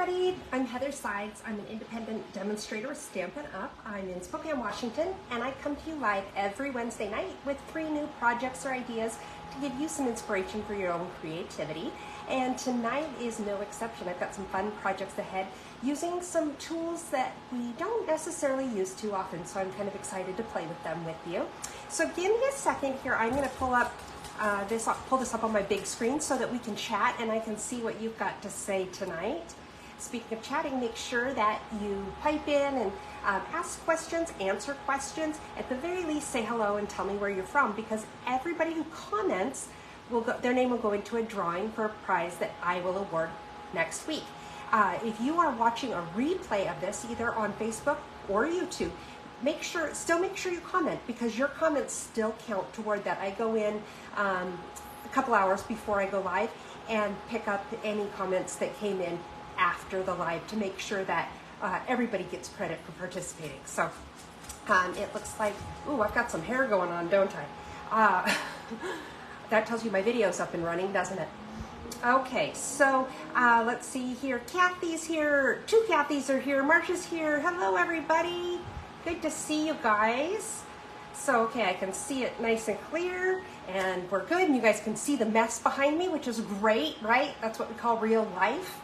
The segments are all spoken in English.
everybody, I'm Heather Sides. I'm an independent demonstrator with Stampin' Up. I'm in Spokane, Washington, and I come to you live every Wednesday night with 3 new projects or ideas to give you some inspiration for your own creativity. And tonight is no exception. I've got some fun projects ahead using some tools that we don't necessarily use too often, so I'm kind of excited to play with them with you. So give me a second here. I'm going to pull this up on my big screen so that we can chat and I can see what you've got to say tonight. Speaking of chatting, make sure that you pipe in and ask questions, answer questions. At the very least, say hello and tell me where you're from, because everybody who comments, their name will go into a drawing for a prize that I will award next week. If you are watching a replay of this, either on Facebook or YouTube, still make sure you comment, because your comments still count toward that. I go in a couple hours before I go live and pick up any comments that came in after the live to make sure that everybody gets credit for participating. So it looks like, ooh, I've got some hair going on, don't I? That tells you my video's up and running, doesn't it? Okay, so let's see here. Kathy's here. 2 Kathys are here. Marcia's here. Hello, everybody. Good to see you guys. So, okay, I can see it nice and clear, and we're good. And you guys can see the mess behind me, which is great, right? That's what we call real life.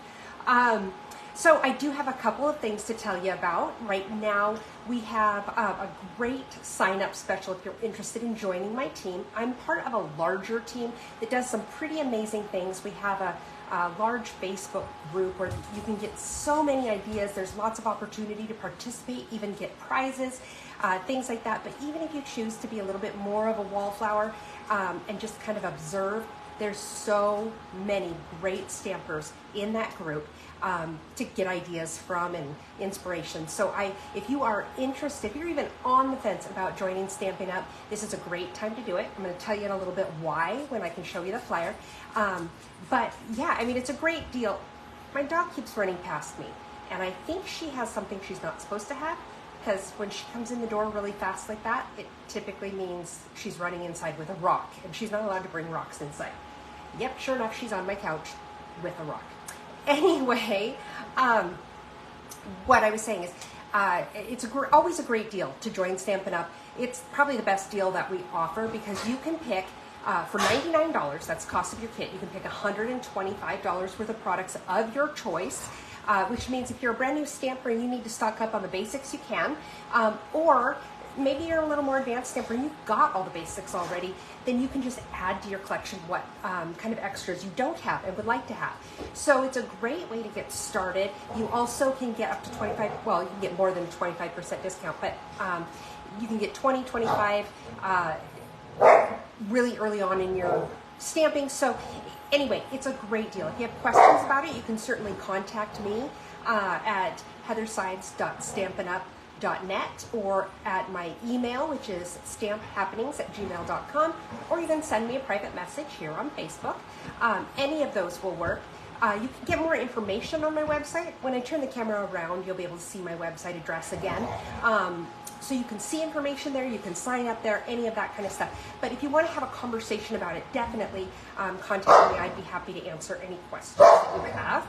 So I do have a couple of things to tell you about. Right now, we have a great sign-up special if you're interested in joining my team. I'm part of a larger team that does some pretty amazing things. We have a large Facebook group where you can get so many ideas. There's lots of opportunity to participate, even get prizes, things like that. But even if you choose to be a little bit more of a wallflower and just kind of observe, there's so many great stampers in that group to get ideas from and inspiration. So if you are interested, if you're even on the fence about joining Stampin' Up, this is a great time to do it. I'm going to tell you in a little bit why when I can show you the flyer. But yeah, I mean, it's a great deal. My dog keeps running past me, and I think she has something she's not supposed to have, because when she comes in the door really fast like that, it typically means she's running inside with a rock, and she's not allowed to bring rocks inside. Yep, sure enough, she's on my couch with a rock. Anyway, what I was saying is, it's always a great deal to join Stampin' Up. It's probably the best deal that we offer, because you can pick, for $99, that's the cost of your kit, you can pick $125 worth of products of your choice, which means if you're a brand new stamper and you need to stock up on the basics, you can, or maybe you're a little more advanced stamper and you've got all the basics already, then you can just add to your collection what kind of extras you don't have and would like to have. So it's a great way to get started. You also can get up to 25, well, you can get more than 25% discount, but you can get 20, 25 really early on in your stamping. So anyway, it's a great deal. If you have questions about it, you can certainly contact me at heathersides.stampinup.net or at my email, which is stamphappenings@gmail.com, or you can send me a private message here on Facebook. Any of those will work. You can get more information on my website. When I turn the camera around, you'll be able to see my website address again. So you can see information there, you can sign up there, any of that kind of stuff. But if you want to have a conversation about it, definitely contact me. I'd be happy to answer any questions that you have.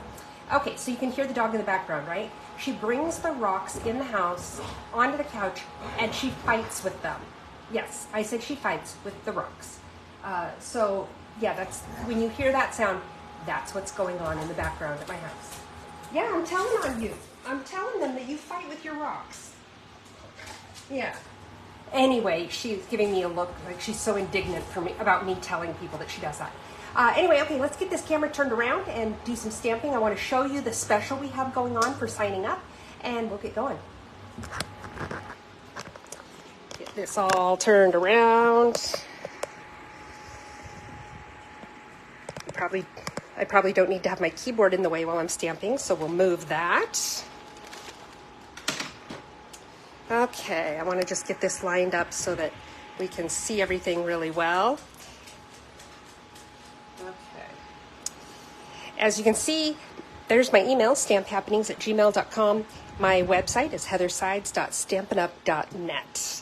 Okay, so you can hear the dog in the background, right? She brings the rocks in the house onto the couch and she fights with them. Yes, I said she fights with the rocks. So yeah, that's when you hear that sound, that's what's going on in the background at my house. Yeah, I'm telling on you. I'm telling them that you fight with your rocks. Yeah. Anyway, she's giving me a look like she's so indignant about me telling people that she does that. Anyway, okay, let's get this camera turned around and do some stamping. I want to show you the special we have going on for signing up, and we'll get going. Get this all turned around. I probably don't need to have my keyboard in the way while I'm stamping, so we'll move that. Okay, I want to just get this lined up so that we can see everything really well. Okay. As you can see, there's my email, stamphappenings@gmail.com. My website is heathersides.stampinup.net.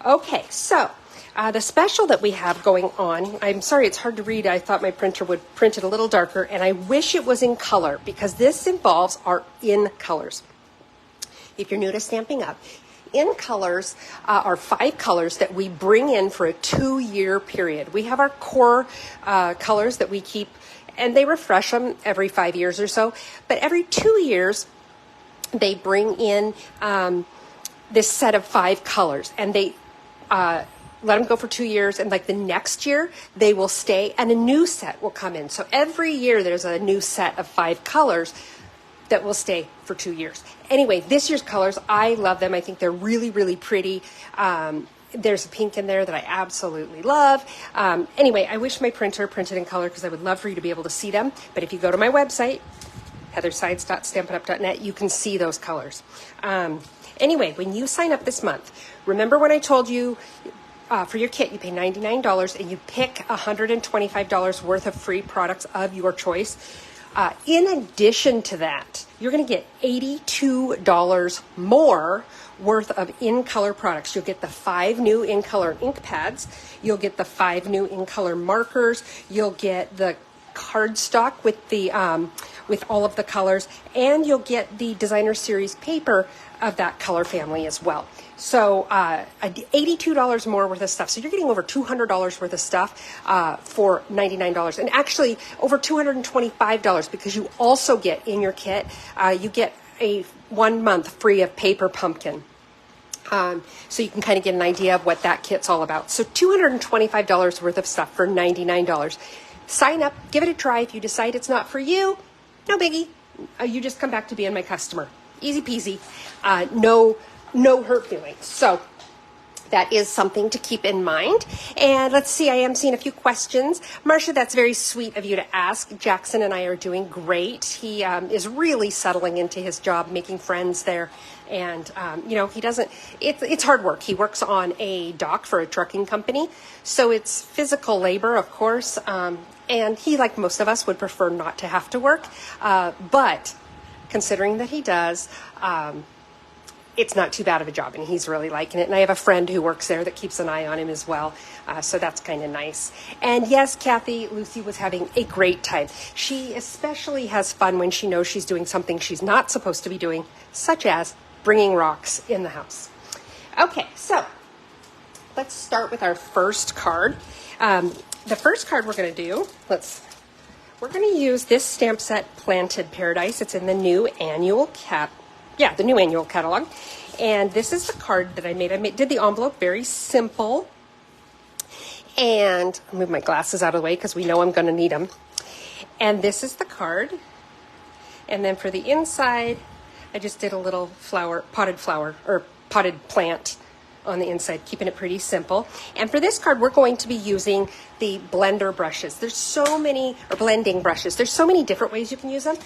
Okay, so The special that we have going on, I'm sorry it's hard to read, I thought my printer would print it a little darker, and I wish it was in color because this involves our in colors. If you're new to Stampin' Up, in colors are 5 colors that we bring in for a 2-year period. We have our core colors that we keep, and they refresh them every 5 years or so, but every 2 years they bring in this set of 5 colors, and they let them go for 2 years, and like the next year they will stay and a new set will come in. So every year there's a new set of 5 colors that will stay for 2 years. Anyway, this year's colors, I love them. I think they're really, really pretty. There's a pink in there that I absolutely love. Anyway, I wish my printer printed in color because I would love for you to be able to see them. But if you go to my website, heathersides.stampinup.net, you can see those colors. Anyway, when you sign up this month, remember when I told you for your kit, you pay $99 and you pick $125 worth of free products of your choice. In addition to that, you're going to get $82 more worth of in-color products. You'll get the 5 new in-color ink pads. You'll get the 5 new in-color markers. You'll get the cardstock with the with all of the colors, and you'll get the designer series paper of that color family as well. So $82 more worth of stuff. So you're getting over $200 worth of stuff for $99, and actually over $225 because you also get in your kit, you get a 1 month free of paper pumpkin. So you can kind of get an idea of what that kit's all about. So $225 worth of stuff for $99. Sign up, give it a try. If you decide it's not for you, no biggie. You just come back to being my customer. Easy peasy. No hurt feelings. So that is something to keep in mind. And let's see, I am seeing a few questions. Marcia, that's very sweet of you to ask. Jackson and I are doing great. He is really settling into his job, making friends there. And, he doesn't, it's hard work. He works on a dock for a trucking company. So it's physical labor, of course. And he, like most of us, would prefer not to have to work. But considering that he does, it's not too bad of a job, and he's really liking it. And I have a friend who works there that keeps an eye on him as well, so that's kind of nice. And yes, Kathy, Lucy was having a great time. She especially has fun when she knows she's doing something she's not supposed to be doing, such as bringing rocks in the house. Okay, so let's start with our first card. The first card we're going to do, we're going to use this stamp set, Planted Paradise. It's in the new annual the new annual catalog. And this is the card that I made. Did the envelope very simple. And I'll move my glasses out of the way because we know I'm going to need them. And this is the card. And then for the inside, I just did a little potted plant on the inside, keeping it pretty simple. And for this card, we're going to be using the blender brushes. There's so many, or blending brushes. There's so many different ways you can use them.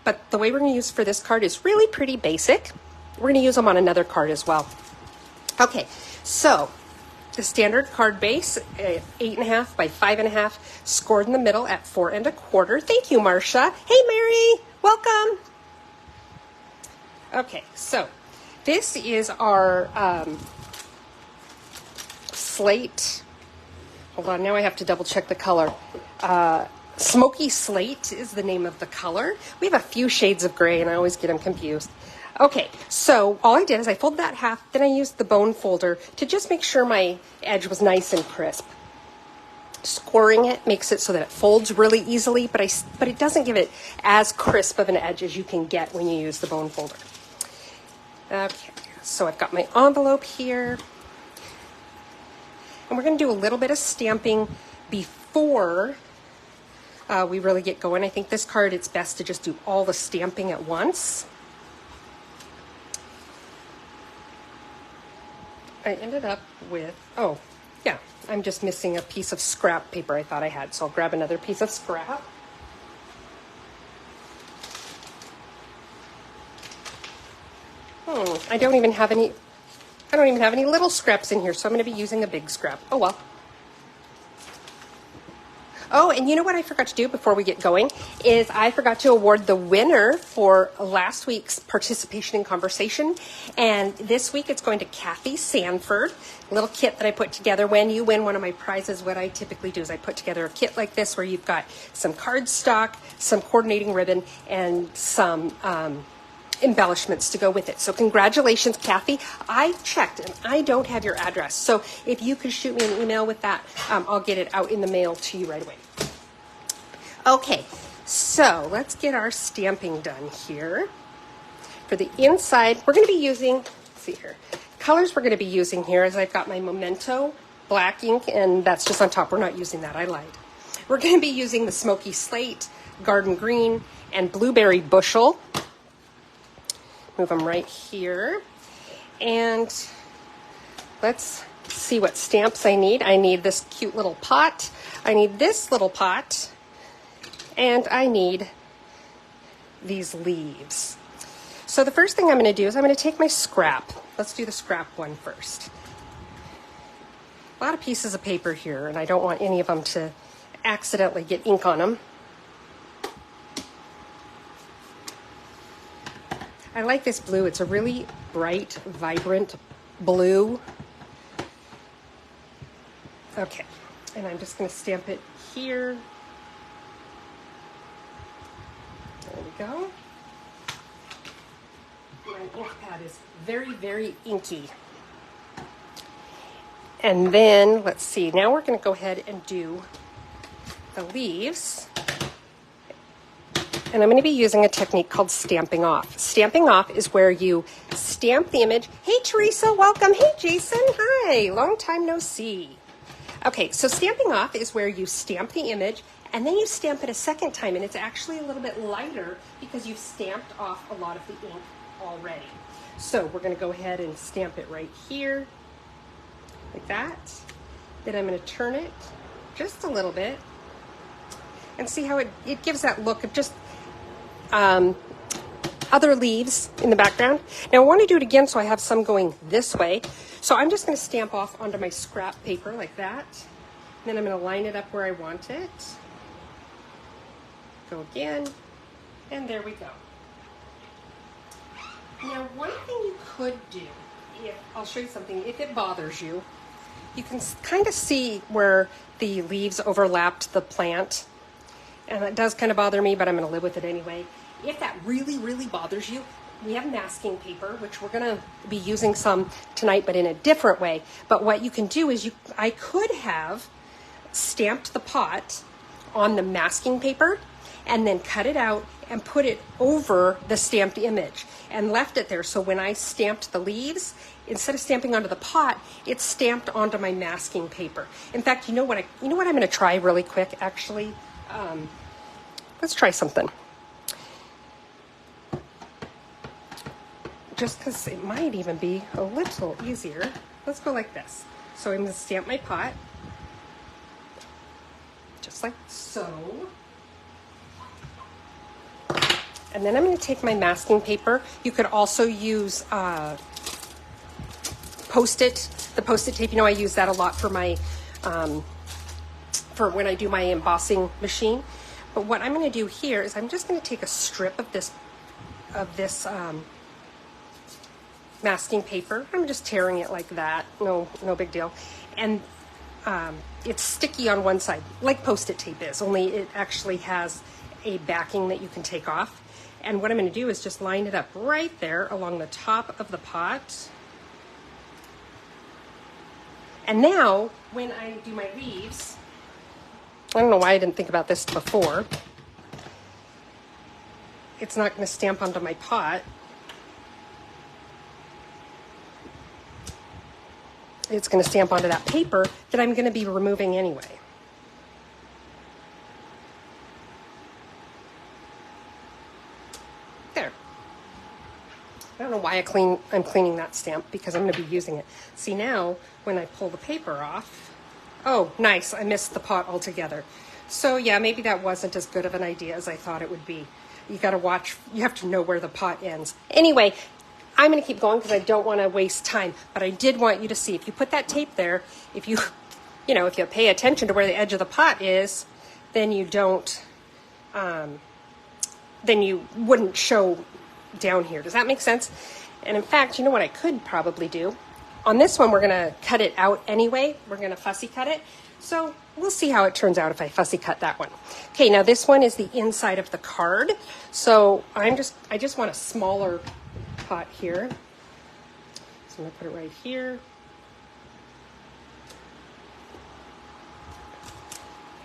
But the way we're going to use for this card is really pretty basic. We're going to use them on another card as well. Okay, so the standard card base, 8.5 by 5.5, scored in the middle at 4 1/4. Thank you, Marcia. Hey, Mary, welcome. Okay, so this is our slate. Hold on, now I have to double check the color. Smoky Slate is the name of the color. We have a few shades of gray, and I always get them confused. Okay, so all I did is I folded that half, then I used the bone folder to just make sure my edge was nice and crisp. Scoring it makes it so that it folds really easily, but it doesn't give it as crisp of an edge as you can get when you use the bone folder. Okay, so I've got my envelope here. And we're going to do a little bit of stamping before we really get going. I think this card, it's best to just do all the stamping at once. I ended up with, I'm just missing a piece of scrap paper I thought I had, so I'll grab another piece of scrap. I don't even have any little scraps in here, so I'm going to be using a big scrap. Oh well. Oh, and you know what I forgot to do before we get going is I forgot to award the winner for last week's participation in conversation. And this week it's going to Kathy Sanford, a little kit that I put together. When you win one of my prizes, what I typically do is I put together a kit like this where you've got some cardstock, some coordinating ribbon, and some embellishments to go with it. So congratulations, Kathy. I checked and I don't have your address. So if you could shoot me an email with that, I'll get it out in the mail to you right away. Okay, so let's get our stamping done here. For the inside, we're going to be using, let's see here, colors we're going to be using here is I've got my Memento black ink, and that's just on top. We're not using that, I lied. We're going to be using the Smoky Slate, Garden Green, and Blueberry Bushel. Move them right here. And let's see what stamps I need. I need this cute little pot. I need this little pot. And I need these leaves. So the first thing I'm going to do is I'm going to take my scrap. Let's do the scrap one first. A lot of pieces of paper here, and I don't want any of them to accidentally get ink on them. I like this blue. It's a really bright, vibrant blue. Okay, and I'm just going to stamp it here. There we go. My ink pad is very, very inky. And then, let's see, now we're going to go ahead and do the leaves. And I'm going to be using a technique called stamping off. Stamping off is where you stamp the image. Hey, Teresa, welcome. Hey, Jason. Hi. Long time no see. Okay, so stamping off is where you stamp the image and then you stamp it a second time, and it's actually a little bit lighter because you've stamped off a lot of the ink already. So we're going to go ahead and stamp it right here, like that. Then I'm going to turn it just a little bit and see how it gives that look of just other leaves in the background. Now I want to do it again so I have some going this way. So I'm just going to stamp off onto my scrap paper like that. And then I'm going to line it up where I want it. Go again. And there we go. Now one thing you could do, I'll show you something, if it bothers you, you can kind of see where the leaves overlapped the plant. And that does kind of bother me, but I'm going to live with it anyway. If that really, really bothers you, we have masking paper, which we're going to be using some tonight, but in a different way. But what you can do is I could have stamped the pot on the masking paper and then cut it out and put it over the stamped image and left it there. So when I stamped the leaves, instead of stamping onto the pot, it's stamped onto my masking paper. In fact, you know what I'm going to try really quick, actually? Let's try something. Just because it might even be a little easier. Let's go like this. So I'm going to stamp my pot. Just like so. And then I'm going to take my masking paper. You could also use Post-it, the Post-it tape. You know, I use that a lot for my for when I do my embossing machine. But what I'm going to do here is I'm just going to take a strip of this masking paper. I'm just tearing it like that. No big deal. And it's sticky on one side, like Post-it tape is, only it actually has a backing that you can take off. And what I'm going to do is just line it up right there along the top of the pot. And now, when I do my leaves, I don't know why I didn't think about this before. It's not going to stamp onto my pot. It's going to stamp onto that paper that I'm going to be removing anyway. There. I don't know why I'm cleaning that stamp, because I'm going to be using it. See, now when I pull the paper off, oh, nice, I missed the pot altogether. So yeah, maybe that wasn't as good of an idea as I thought it would be. You got to watch, you have to know where the pot ends. Anyway, I'm going to keep going because I don't want to waste time, but I did want you to see, if you put that tape there, if you pay attention to where the edge of the pot is, then you don't, then you wouldn't show down here. Does that make sense? And in fact, you know what I could probably do? On this one, we're gonna cut it out anyway. We're gonna fussy cut it. So we'll see how it turns out if I fussy cut that one. Okay, now this one is the inside of the card. So I just want a smaller pot here. So I'm gonna put it right here.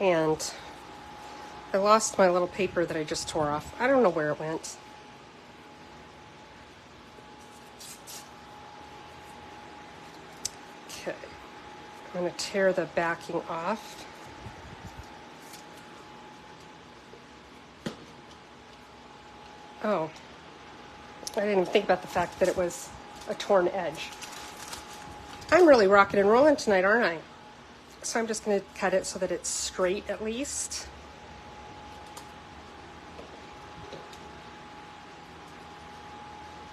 And I lost my little paper that I just tore off. I don't know where it went. Okay, I'm going to tear the backing off. Oh, I didn't even think about the fact that it was a torn edge. I'm really rocking and rolling tonight, aren't I? So I'm just going to cut it so that it's straight at least.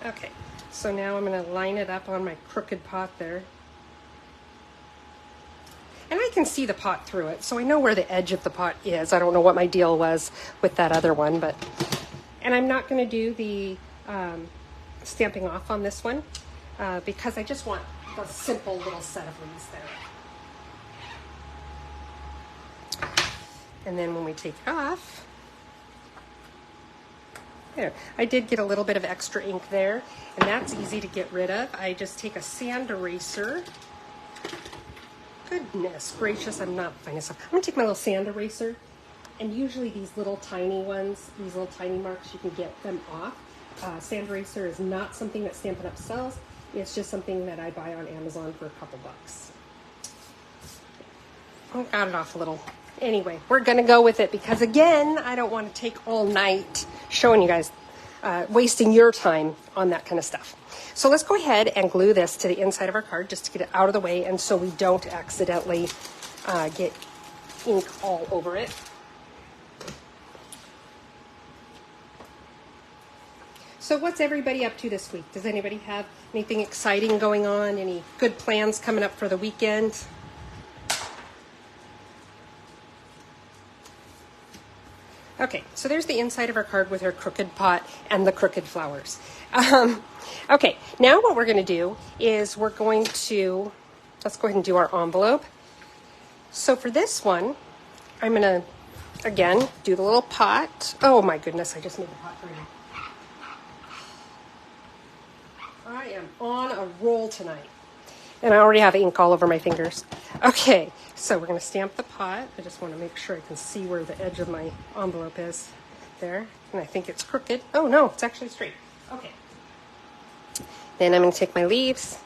Okay, so now I'm going to line it up on my crooked pot there. And I can see the pot through it, so I know where the edge of the pot is. I don't know what my deal was with that other one, but... And I'm not going to do the stamping off on this one because I just want a simple little set of leaves there. And then when we take it off, there, I did get a little bit of extra ink there, and that's easy to get rid of. I just take a sand eraser. Goodness gracious, I'm not finding stuff. I'm gonna take my little sand eraser, and usually these little tiny ones, these little tiny marks, you can get them off. Sand eraser is not something that Stampin' Up! Sells. It's just something that I buy on Amazon for a couple bucks. I got it off a little. Anyway, we're gonna go with it because again, I don't want to take all night showing you guys, wasting your time on that kind of stuff. So let's go ahead and glue this to the inside of our card just to get it out of the way and so we don't accidentally get ink all over it. So what's everybody up to this week? Does anybody have anything exciting going on? Any good plans coming up for the weekend? Okay, so there's the inside of our card with our crooked pot and the crooked flowers. Okay, now what we're going to do is let's go ahead and do our envelope. So for this one, I'm going to, again, do the little pot. Oh my goodness, I just made the pot for you. I am on a roll tonight. And I already have ink all over my fingers. Okay, so we're going to stamp the pot. I just want to make sure I can see where the edge of my envelope is. There. And I think it's crooked. Oh, no, it's actually straight. Okay. Then I'm going to take my leaves.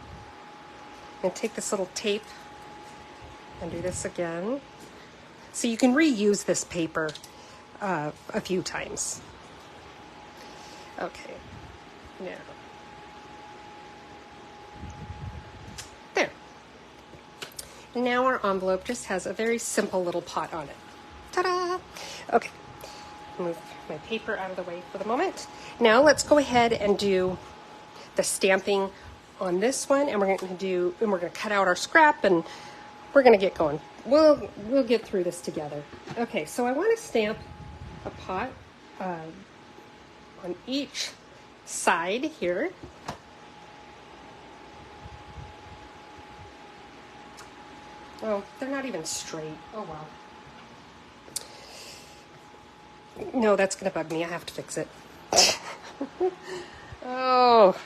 I'm going to take this little tape and do this again. So you can reuse this paper a few times. Okay. Now. There. Now our envelope just has a very simple little pot on it. Ta-da! Okay. Move my paper out of the way for the moment. Now let's go ahead and do the stamping on this one, and we're going to cut out our scrap, and we're going to get going. We'll get through this together. Okay, so I want to stamp a pot on each side here. Oh, they're not even straight. Oh, wow. No, that's going to bug me. I have to fix it. Oh.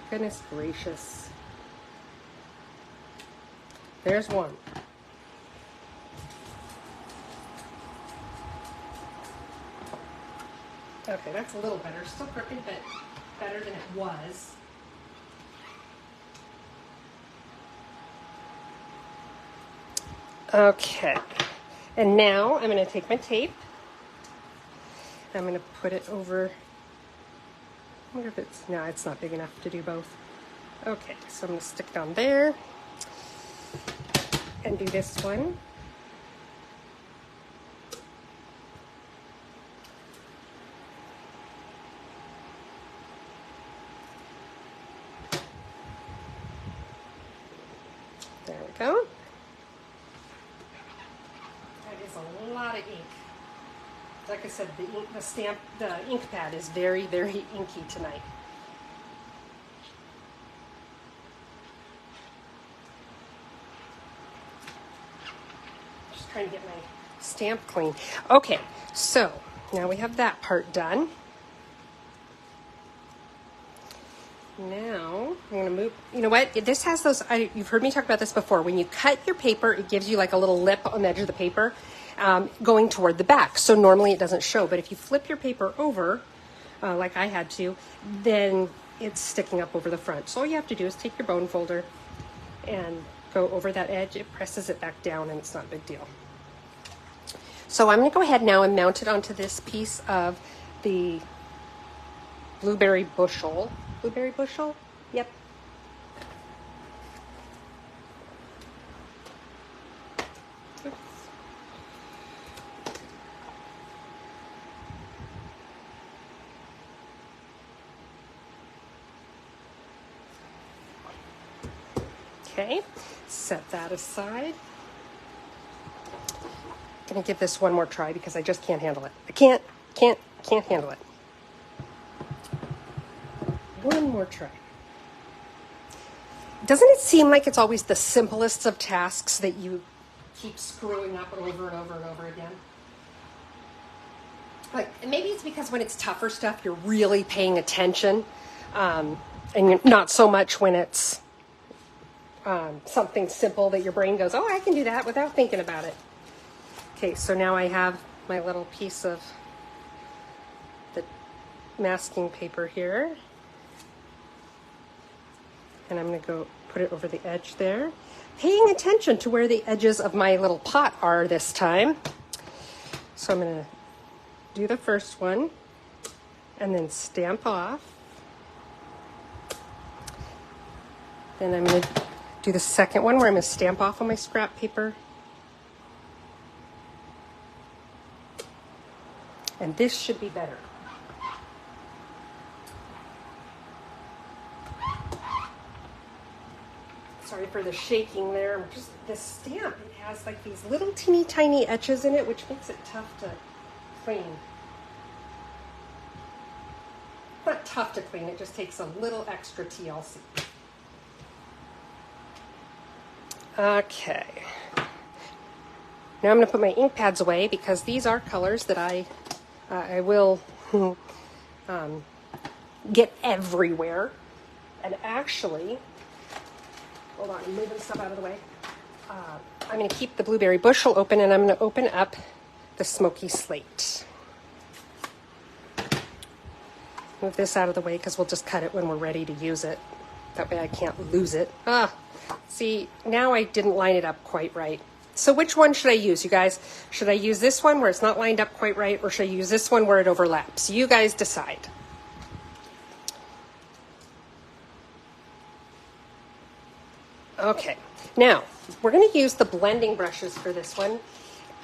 Goodness gracious. There's one. Okay, that's a little better. Still crooked, but better than it was. Okay, and now I'm going to take my tape. I'm going to put it over. I wonder if it's not big enough to do both. Okay, so I'm going to stick it on there and do this one. There we go. That is Like I said, the ink pad is very, very inky tonight. Just trying to get my stamp clean. Okay, so now we have that part done. Now I'm going to move. You know what? This has those. You've heard me talk about this before. When you cut your paper, it gives you like a little lip on the edge of the paper, going toward the back. So normally it doesn't show, but if you flip your paper over, like I had to, then it's sticking up over the front. So all you have to do is take your bone folder and go over that edge. It presses it back down, and it's not a big deal. So I'm going to go ahead now and mount it onto this piece of the blueberry bushel. Blueberry bushel? Yep. Oops. Okay, set that aside. I'm gonna give this one more try because I just can't handle it. I can't handle it. One more try. Doesn't it seem like it's always the simplest of tasks that you keep screwing up over and over and over again? Like, maybe it's because when it's tougher stuff, you're really paying attention, and you're not so much when it's something simple that your brain goes, oh, I can do that without thinking about it. Okay, so now I have my little piece of the masking paper here. And I'm going to go put it over the edge there. Paying attention to where the edges of my little pot are this time. So I'm going to do the first one and then stamp off. Then I'm going to do the second one where I'm going to stamp off on my scrap paper. And this should be better. Sorry for the shaking there. Just the stamp, it has like these little teeny tiny etches in it, which makes it tough to clean. Not tough to clean, it just takes a little extra TLC. Okay. Now I'm going to put my ink pads away because these are colors that I will get everywhere. And actually, hold on, I'm moving stuff out of the way. I'm going to keep the blueberry bushel open, and I'm going to open up the smoky slate. Move this out of the way because we'll just cut it when we're ready to use it. That way I can't lose it. See, now I didn't line it up quite right. So which one should I use, you guys? Should I use this one where it's not lined up quite right, or should I use this one where it overlaps? You guys decide. Okay, now we're going to use the blending brushes for this one.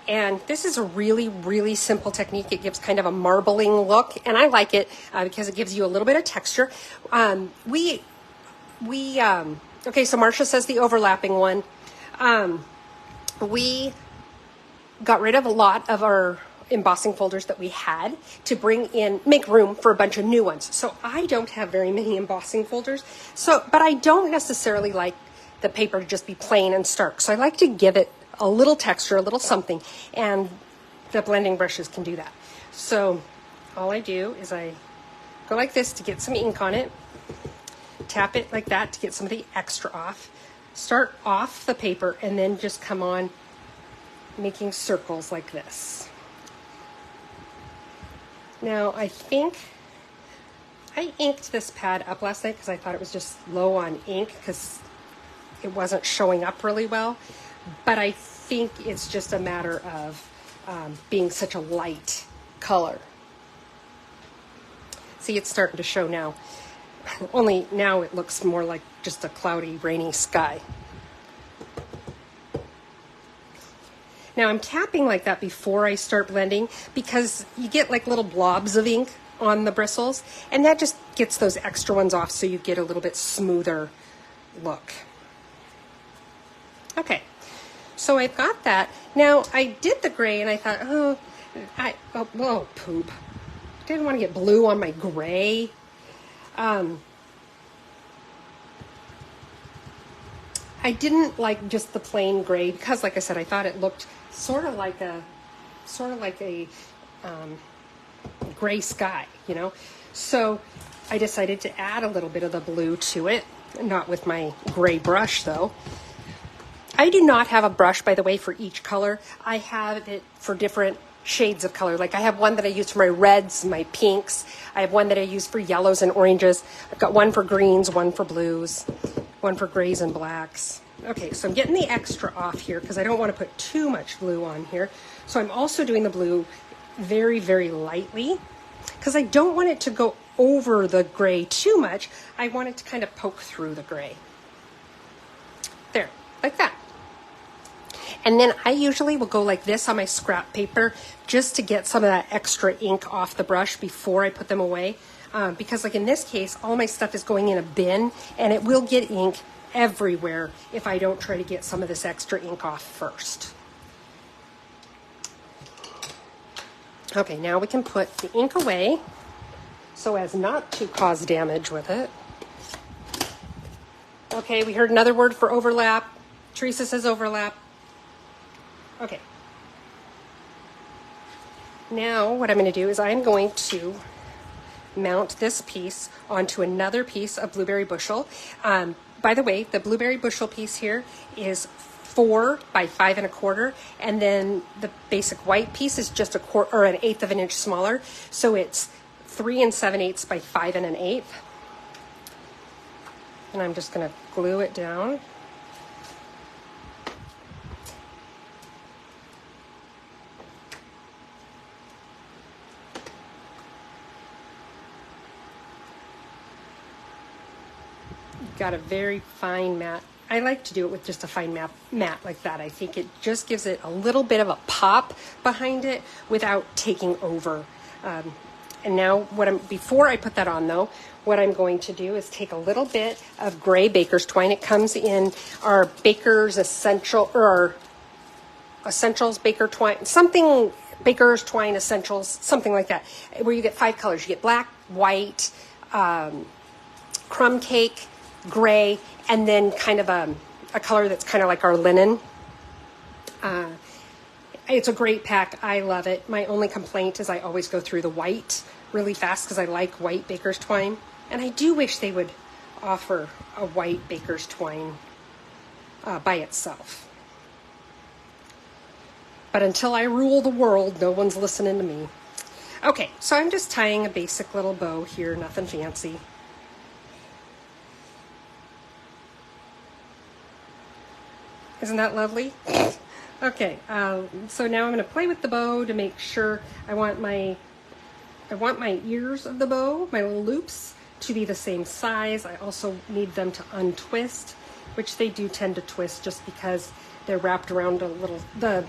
And this is a really, really simple technique. It gives kind of a marbling look, and I like it because it gives you a little bit of texture. Okay, so Marcia says the overlapping one. We got rid of a lot of our embossing folders that we had to make room for a bunch of new ones. So I don't have very many embossing folders. But I don't necessarily like the paper to just be plain and stark. So I like to give it a little texture, a little something, and the blending brushes can do that. So all I do is I go like this to get some ink on it, tap it like that to get some of the extra off, start off the paper, and then just come on making circles like this. Now I think I inked this pad up last night because I thought it was just low on ink because it wasn't showing up really well. But I think it's just a matter of being such a light color. See, it's starting to show now. Only now it looks more like just a cloudy, rainy sky. Now I'm tapping like that before I start blending because you get like little blobs of ink on the bristles, and that just gets those extra ones off so you get a little bit smoother look. Okay. So I've got that. Now I did the gray and I thought, oh, Oh, poop. Didn't want to get blue on my gray. I didn't like just the plain gray because, like I said, I thought it looked sort of like a gray sky, you know. So I decided to add a little bit of the blue to it, not with my gray brush though. I do not have a brush, by the way, for each color. I have it for different shades of color. Like I have one that I use for my reds, my pinks. I have one that I use for yellows and oranges. I've got one for greens, one for blues, one for grays and blacks. Okay, so I'm getting the extra off here because I don't want to put too much blue on here. So I'm also doing the blue very, very lightly because I don't want it to go over the gray too much. I want it to kind of poke through the gray. There, like that. And then I usually will go like this on my scrap paper just to get some of that extra ink off the brush before I put them away. Because like in this case, all my stuff is going in a bin and it will get ink everywhere if I don't try to get some of this extra ink off first. Okay, now we can put the ink away so as not to cause damage with it. Okay, we heard another word for overlap. Teresa says overlap. Okay. Now what I'm going to do is I'm going to mount this piece onto another piece of blueberry bushel. By the way, the blueberry bushel piece here is 4 by 5 1/4, and then the basic white piece is just 1/4 or 1/8 of an inch smaller. So it's 3 7/8 by 5 1/8. And I'm just going to glue it down. Got a very fine mat. I like to do it with just a fine mat like that. I think it just gives it a little bit of a pop behind it without taking over. And now before I put that on though, what I'm going to do is take a little bit of gray baker's twine. It comes in our Baker's Essential or our Essentials Baker Twine, something Baker's Twine Essentials, something like that, where you get 5 colors. You get black, white, crumb cake, gray, and then kind of a color that's kind of like our linen. It's a great pack. I love it. My only complaint is I always go through the white really fast because I like white baker's twine. And I do wish they would offer a white baker's twine by itself. But until I rule the world, no one's listening to me. Okay, so I'm just tying a basic little bow here, nothing fancy. Isn't that lovely? Okay, so now I'm going to play with the bow to make sure I want my ears of the bow, my little loops, to be the same size. I also need them to untwist, which they do tend to twist just because they're wrapped around the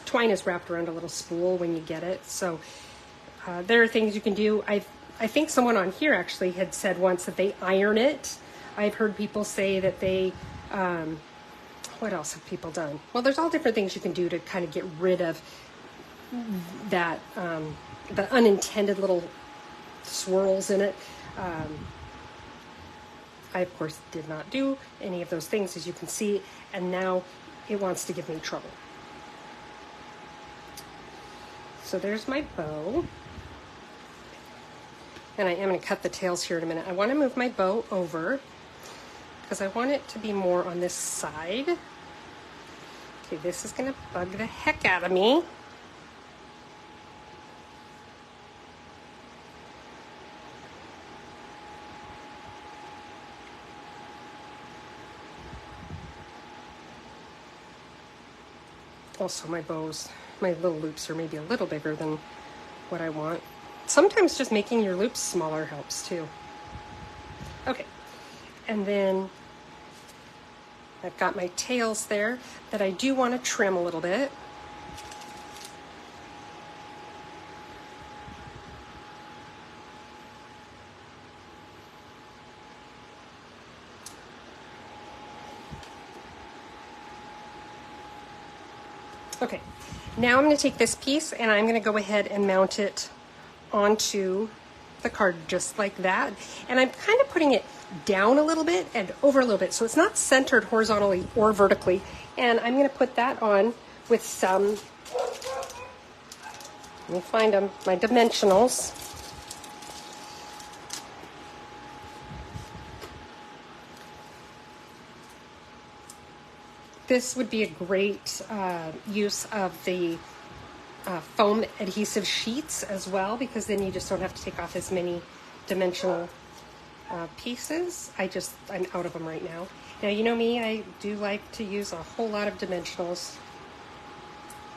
twine is wrapped around a little spool when you get it. So there are things you can do. I think someone on here actually had said once that they iron it. I've heard people say that they... what else have people done? Well, there's all different things you can do to kind of get rid of that, the unintended little swirls in it. I, of course, did not do any of those things, as you can see, and now it wants to give me trouble. So there's my bow. And I am going to cut the tails here in a minute. I want to move my bow over because I want it to be more on this side. Okay, this is going to bug the heck out of me. Also, my little loops are maybe a little bigger than what I want. Sometimes just making your loops smaller helps too. Okay. And then I've got my tails there that I do want to trim a little bit. Okay, Now I'm going to take this piece and I'm going to go ahead and mount it onto the card just like that. And I'm kind of putting it down a little bit and over a little bit, so it's not centered horizontally or vertically. And I'm going to put that on with some, let me find them, my dimensionals. This would be a great use of the foam adhesive sheets as well, because then you just don't have to take off as many dimensional pieces. I'm out of them right now. Now, you know me, I do like to use a whole lot of dimensionals.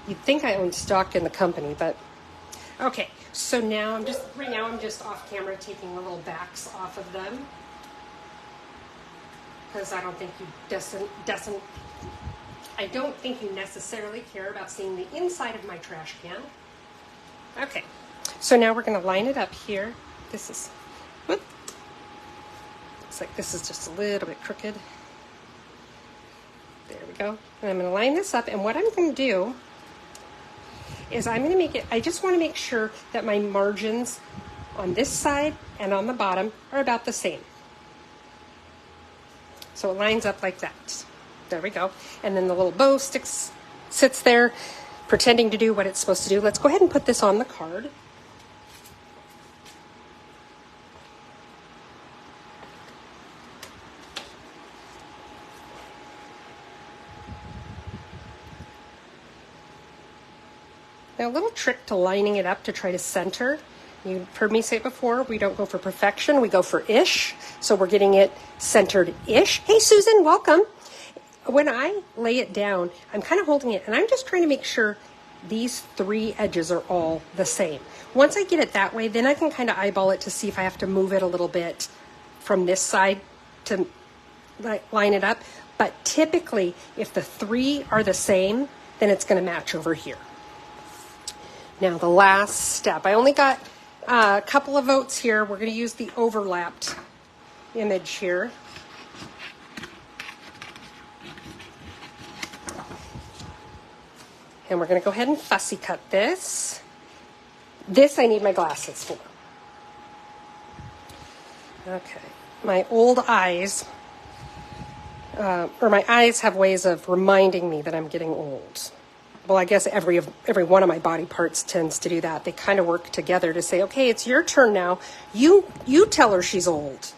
You'd think I own stock in the company, but okay. So now I'm just off camera taking the little backs off of them, because I don't think you necessarily care about seeing the inside of my trash can. Okay, so now we're going to line it up here. Looks like this is just a little bit crooked. There we go. And I'm going to line this up, and what I'm going to do is I'm going to make it, I just want to make sure that my margins on this side and on the bottom are about the same. So it lines up like that. There we go. And then the little bow sits there pretending to do what it's supposed to do. Let's go ahead and put this on the card. Now, a little trick to lining it up to try to center. You've heard me say it before, we don't go for perfection, we go for ish. So we're getting it centered-ish. Hey, Susan, welcome. When I lay it down, I'm kind of holding it, and I'm just trying to make sure these three edges are all the same. Once I get it that way, then I can kind of eyeball it to see if I have to move it a little bit from this side to line it up. But typically, if the three are the same, then it's going to match over here. Now, the last step. I only got a couple of votes here. We're going to use the overlapped image here. And we're going to go ahead and fussy cut this. This I need my glasses for. Okay. My old eyes, my eyes have ways of reminding me that I'm getting old. Well, I guess every one of my body parts tends to do that. They kind of work together to say, okay, it's your turn now. You tell her she's old.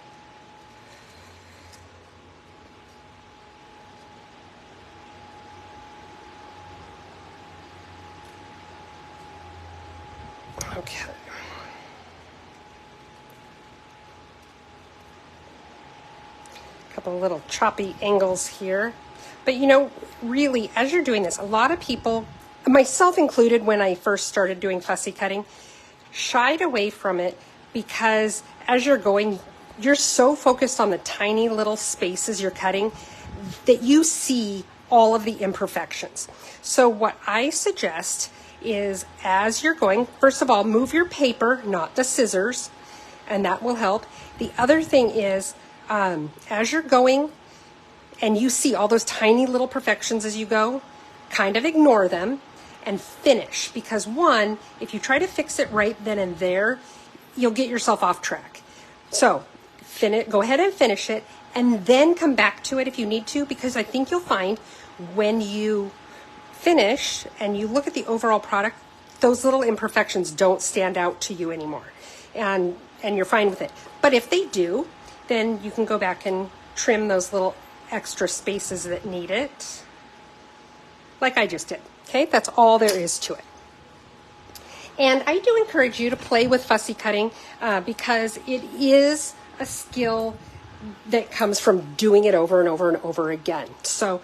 Okay. A couple of little choppy angles here. But you know, really, as you're doing this, a lot of people, myself included when I first started doing fussy cutting, shied away from it because as you're going, you're so focused on the tiny little spaces you're cutting that you see all of the imperfections. So what I suggest is as you're going, first of all, move your paper, not the scissors, and that will help. The other thing is, as you're going and you see all those tiny little imperfections as you go, kind of ignore them and finish. Because one, if you try to fix it right then and there, you'll get yourself off track. So go ahead and finish it, and then come back to it if you need to, because I think you'll find when you finish and you look at the overall product, those little imperfections don't stand out to you anymore, and you're fine with it. But if they do, then you can go back and trim those little extra spaces that need it, like I just did. Okay, that's all there is to it. And I do encourage you to play with fussy cutting because it is a skill that comes from doing it over and over and over again. So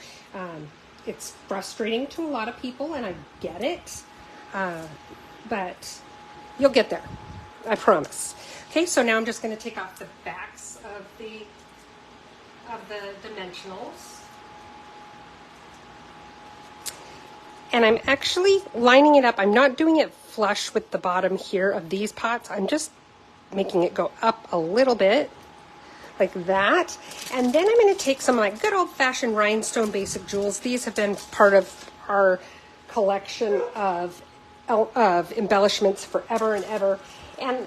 it's frustrating to a lot of people, and I get it, but you'll get there, I promise. Okay, so now I'm just going to take off the backs of the dimensionals. And I'm actually lining it up. I'm not doing it flush with the bottom here of these pots. I'm just making it go up a little bit like that. And then I'm going to take some like good old-fashioned rhinestone basic jewels. These have been part of our collection of embellishments forever and ever, and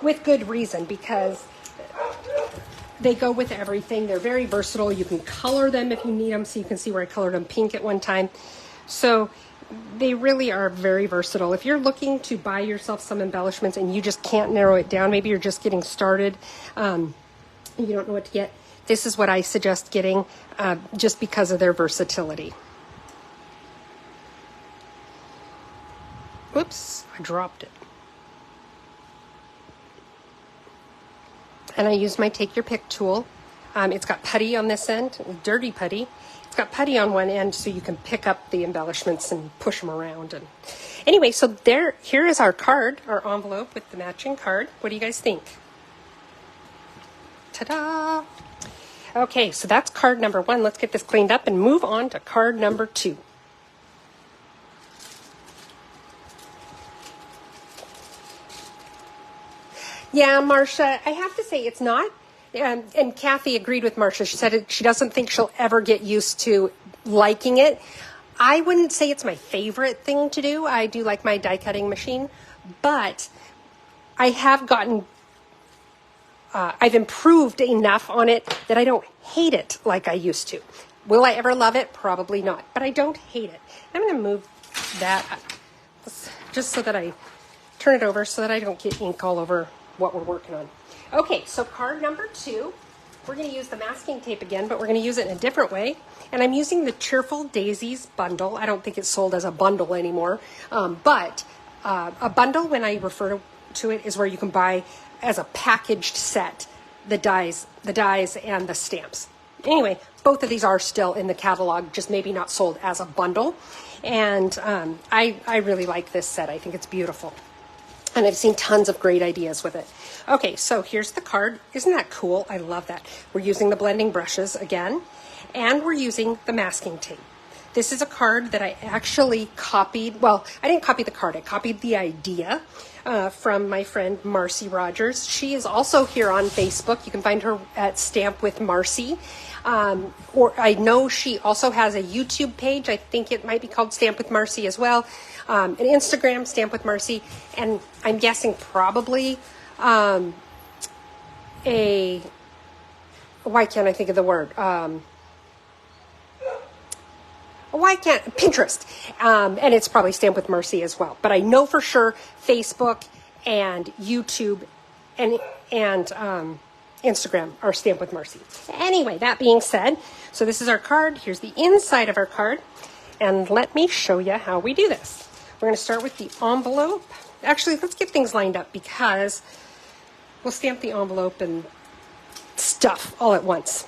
with good reason, because they go with everything. They're very versatile. You can color them if you need them. So you can see where I colored them pink at one time. So they really are very versatile. If you're looking to buy yourself some embellishments and you just can't narrow it down, maybe you're just getting started, and you don't know what to get, this is what I suggest getting, just because of their versatility. Whoops, I dropped it. And I use my take your pick tool. It's got putty on this end, dirty putty. It's got putty on one end, so you can pick up the embellishments and push them around. And anyway, so here is our card, our envelope with the matching card. What do you guys think? Ta-da! Okay, so that's card number 1. Let's get this cleaned up and move on to card number 2. Yeah, Marcia, I have to say it's not. And Kathy agreed with Marcia. She said she doesn't think she'll ever get used to liking it. I wouldn't say it's my favorite thing to do. I do like my die cutting machine, but I have gotten, I've improved enough on it that I don't hate it like I used to. Will I ever love it? Probably not, but I don't hate it. I'm going to move that just so that I turn it over so that I don't get ink all over what we're working on. Okay, so card number 2, we're going to use the masking tape again, but we're going to use it in a different way. And I'm using the Cheerful Daisies bundle. I don't think it's sold as a bundle anymore, but a bundle, when I refer to it, is where you can buy as a packaged set the dies and the stamps. Anyway, both of these are still in the catalog, just maybe not sold as a bundle. And I really like this set. I think it's beautiful. And I've seen tons of great ideas with it. Okay, so here's the card. Isn't that cool? I love that. We're using the blending brushes again, and we're using the masking tape. This is a card that I actually copied. Well, I didn't copy the card. I copied the idea from my friend Marcy Rogers. She is also here on Facebook. You can find her at Stamp with Marcy. Or I know she also has a YouTube page. I think it might be called Stamp with Marcy as well. An Instagram, Stamp with Marcy, and I'm guessing probably why can't I think of the word? Pinterest, and it's probably Stamp with Marcy as well. But I know for sure Facebook and YouTube and Instagram are Stamp with Marcy. Anyway, that being said, so this is our card. Here's the inside of our card, and let me show you how we do this. We're going to start with the envelope. Actually, let's get things lined up because we'll stamp the envelope and stuff all at once.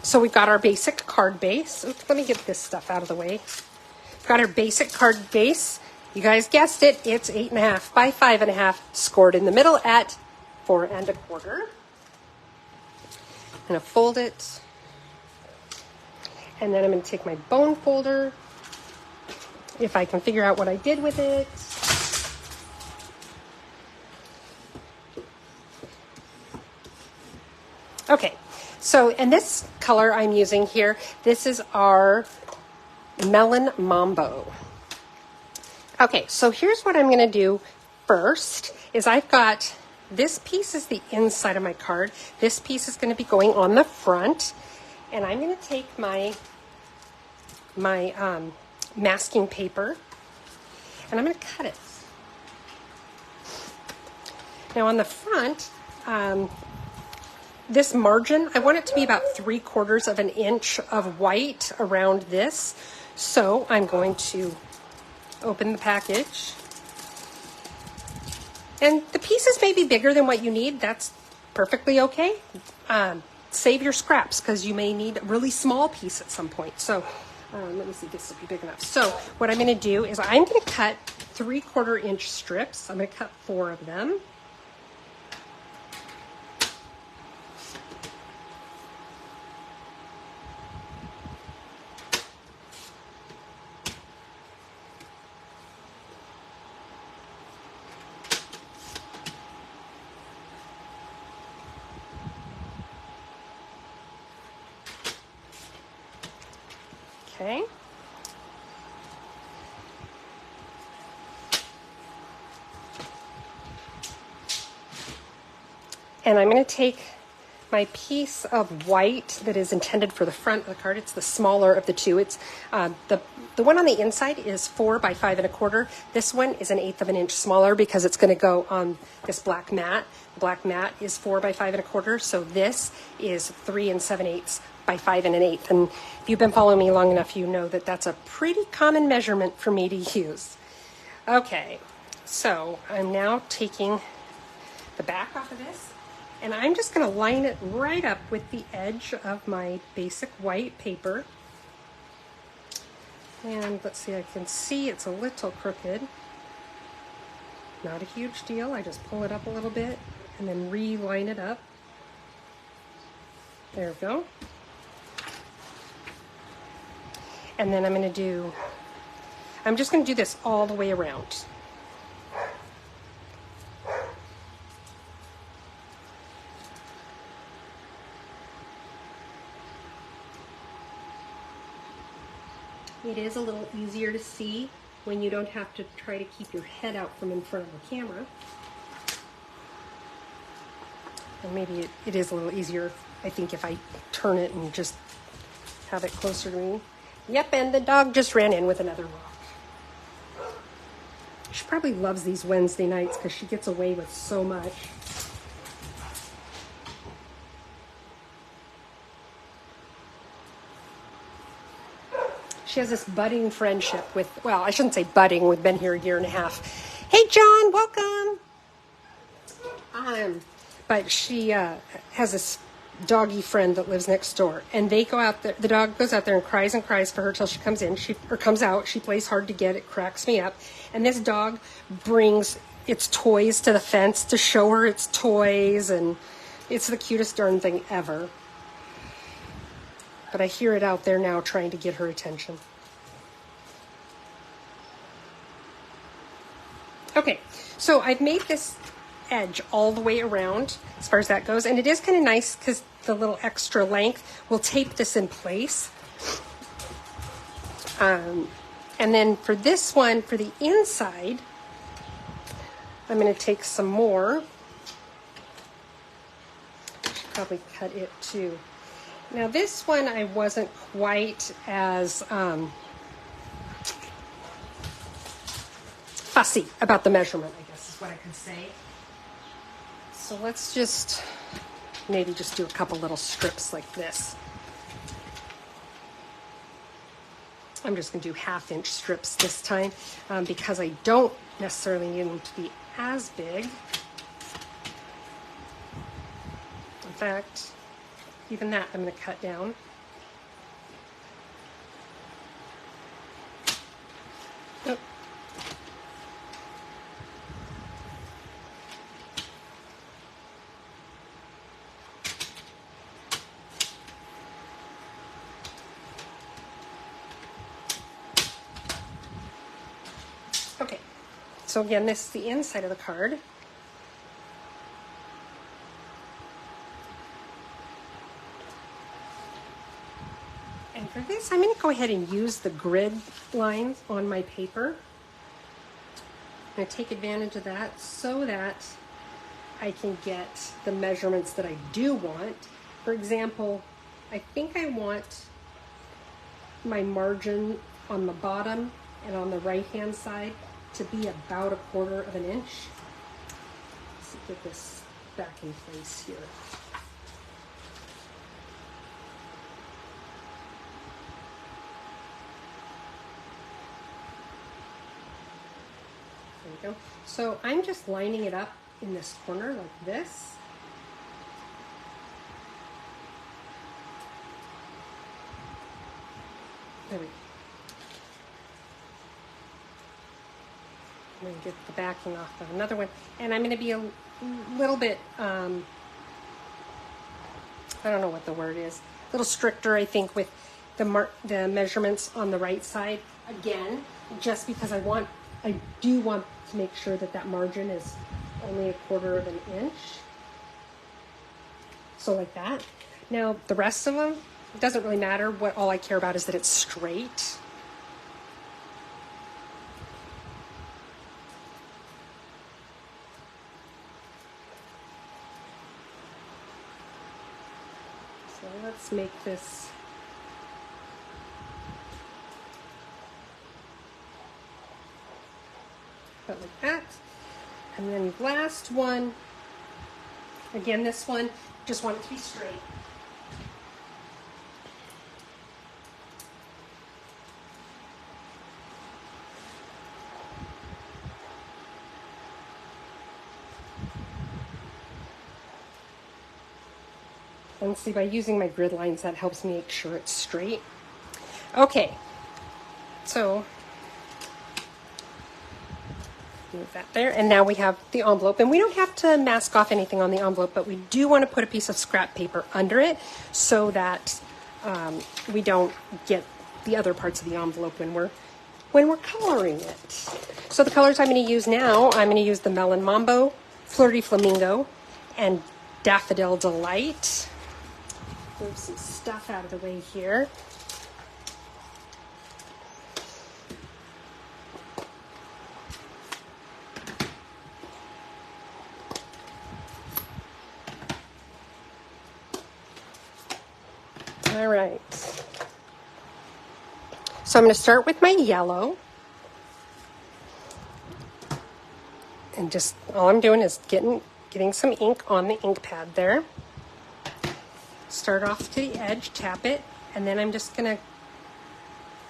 So we've got our basic card base. Oops, let me get this stuff out of the way. We've got our basic card base. You guys guessed it. It's 8.5 by 5.5, scored in the middle at 4 1/4. I'm going to fold it. And then I'm going to take my bone folder, if I can figure out what I did with it. Okay, so, and this color I'm using here, this is our Melon Mambo. Okay, so here's what I'm going to do first, is I've got, this piece is the inside of my card. This piece is going to be going on the front, and I'm going to take my masking paper, and I'm going to cut it. Now on the front, this margin, I want it to be about 3/4 of an inch of white around this. So I'm going to open the package. And the pieces may be bigger than what you need. That's perfectly okay. Save your scraps because you may need a really small piece at some point. So let me see, this will be big enough. So what I'm going to do is I'm going to cut 3/4 inch strips. I'm going to cut 4 of them. Okay, And I'm going to take my piece of white that is intended for the front of the card. It's the smaller of the two. It's the one on the inside is 4 by 5 1/4. This one is 1/8 of an inch smaller because it's going to go on this black mat. The black mat is 4 by 5 1/4. So this is 3 7/8 by 5 1/8. And if you've been following me long enough, you know that that's a pretty common measurement for me to use. Okay, so I'm now taking the back off of this, and I'm just going to line it right up with the edge of my basic white paper. And let's see, I can see it's a little crooked. Not a huge deal. I just pull it up a little bit and then re-line it up. There we go. And then I'm just going to do this all the way around. It is a little easier to see when you don't have to try to keep your head out from in front of the camera. And maybe it is a little easier, I think, if I turn it and just have it closer to me. Yep, and the dog just ran in with another rock. She probably loves these Wednesday nights because she gets away with so much. She has this budding friendship with, well, I shouldn't say budding, we've been here a year and a half. Hey, John, welcome. But she has this doggy friend that lives next door, and they go out there, the dog goes out there and cries for her till she comes in, comes out. She plays hard to get, it cracks me up. And this dog brings its toys to the fence to show her its toys, and it's the cutest darn thing ever. But I hear it out there now trying to get her attention. Okay, so I've made this edge all the way around as far as that goes, and it is kind of nice because the little extra length will tape this in place. And then for this one, for the inside, I'm going to take some more. I should probably cut it too. Now this one I wasn't quite as fussy about the measurement, I guess is what I could say. So let's just maybe just do a couple little strips like this. I'm just going to do 1/2 inch strips this time because I don't necessarily need them to be as big. In fact, even that I'm going to cut down. Oh. Okay, so again, this is the inside of the card. And for this, I'm going to go ahead and use the grid lines on my paper. I'm going to take advantage of that so that I can get the measurements that I do want. For example, I think I want my margin on the bottom and on the right-hand side to be about 1/4 of an inch. Let's get this back in place here. There we go. So I'm just lining it up in this corner like this. There we go. I'm going to get the backing off of another one, and I'm going to be a little bit, I don't know what the word is, a little stricter, I think, with the measurements on the right side. Again, just because I do want to make sure that that margin is only 1/4 of an inch. So like that. Now the rest of them, it doesn't really matter. All I care about is that it's straight. So let's make this about like that. And then last one, again, this one, just want it to be straight. And see, by using my grid lines, that helps me make sure it's straight. Okay, so move that there, and now we have the envelope, and we don't have to mask off anything on the envelope, but we do want to put a piece of scrap paper under it so that we don't get the other parts of the envelope when we're coloring it. So the colors I'm going to use now, I'm going to use the Melon Mambo, Flirty Flamingo, and Daffodil Delight. Move some stuff out of the way here. All right. So I'm going to start with my yellow. And just all I'm doing is getting some ink on the ink pad there. Start off to the edge, tap it, and then I'm just going to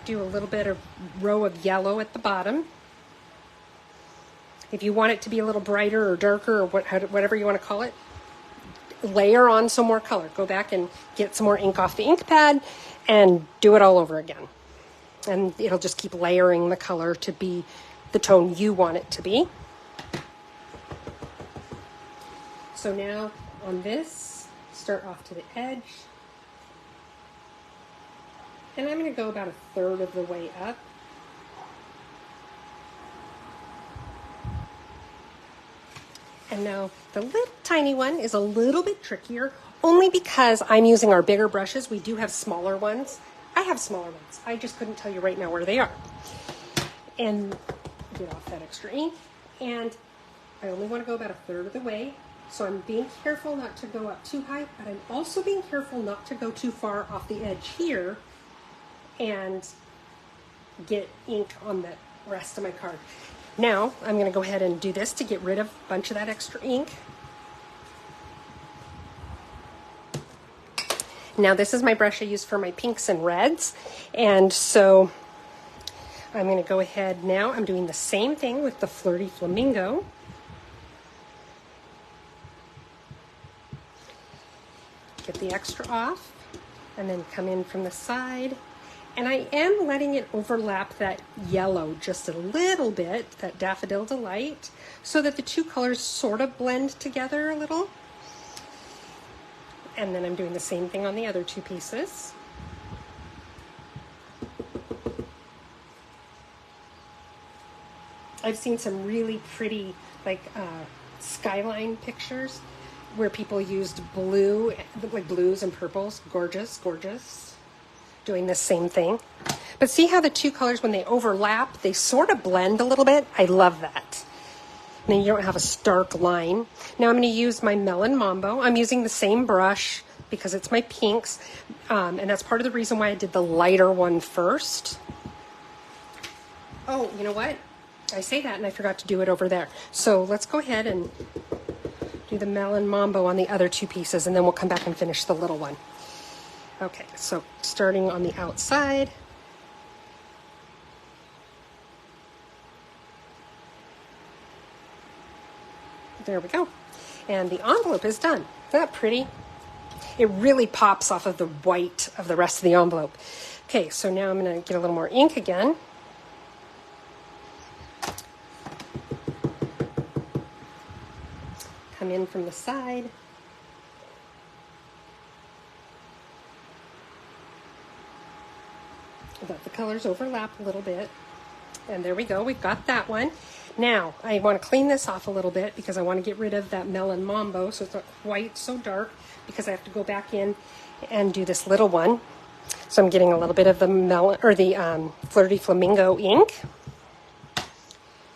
do a little bit of row of yellow at the bottom. If you want it to be a little brighter or darker or whatever you want to call it, layer on some more color. Go back and get some more ink off the ink pad and do it all over again. And it'll just keep layering the color to be the tone you want it to be. So now on this, start off to the edge. And I'm going to go about 1/3 of the way up. And now the little tiny one is a little bit trickier, only because I'm using our bigger brushes. We do have smaller ones. I have smaller ones. I just couldn't tell you right now where they are. And get off that extra ink. And I only want to go about 1/3 of the way. So I'm being careful not to go up too high, but I'm also being careful not to go too far off the edge here and get ink on the rest of my card. Now I'm going to go ahead and do this to get rid of a bunch of that extra ink. Now this is my brush I use for my pinks and reds, and so I'm going to go ahead now. I'm doing the same thing with the Flirty Flamingo. Get the extra off, and then come in from the side. And I am letting it overlap that yellow just a little bit, that Daffodil Delight, so that the two colors sort of blend together a little. And then I'm doing the same thing on the other two pieces. I've seen some really pretty, like, skyline pictures where people used blue, like blues and purples. Gorgeous, gorgeous. Doing the same thing. But see how the two colors, when they overlap, they sort of blend a little bit? I love that. And then you don't have a stark line. Now I'm going to use my Melon Mambo. I'm using the same brush because it's my pinks. And that's part of the reason why I did the lighter one first. Oh, you know what? I say that and I forgot to do it over there. So let's go ahead and do the Melon Mambo on the other two pieces, and then we'll come back and finish the little one. Okay, so starting on the outside. There we go. And the envelope is done. Isn't that pretty? It really pops off of the white of the rest of the envelope. Okay, so now I'm going to get a little more ink again. Come in from the side. Let the colors overlap a little bit. And there we go, we've got that one. Now, I want to clean this off a little bit because I want to get rid of that Melon Mambo so it's not quite so dark, because I have to go back in and do this little one. So I'm getting a little bit of the melon, or the Flirty Flamingo ink.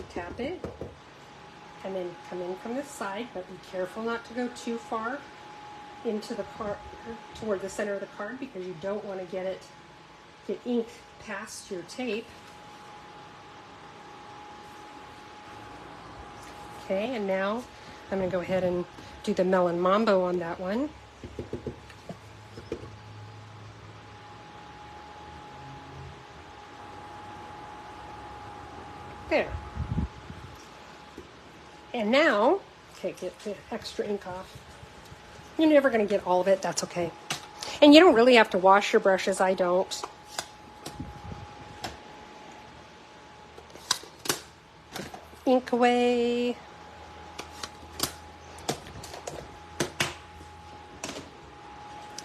Tap it. And then come in from the side, but be careful not to go too far into the card, toward the center of the card, because you don't want to get ink past your tape. Okay, and now I'm going to go ahead and do the Melon Mambo on that one. There. And now, okay, get the extra ink off. You're never going to get all of it, that's okay. And you don't really have to wash your brushes, I don't. Ink away.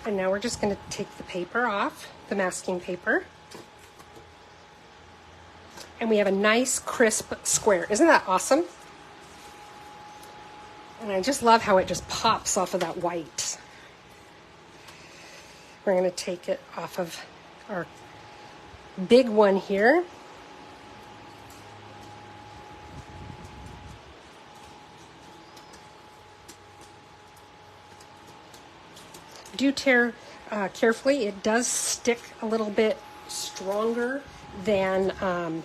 And now we're just going to take the paper off, the masking paper. And we have a nice crisp square. Isn't that awesome? And I just love how it just pops off of that white. We're going to take it off of our big one here. Do tear carefully. It does stick a little bit stronger than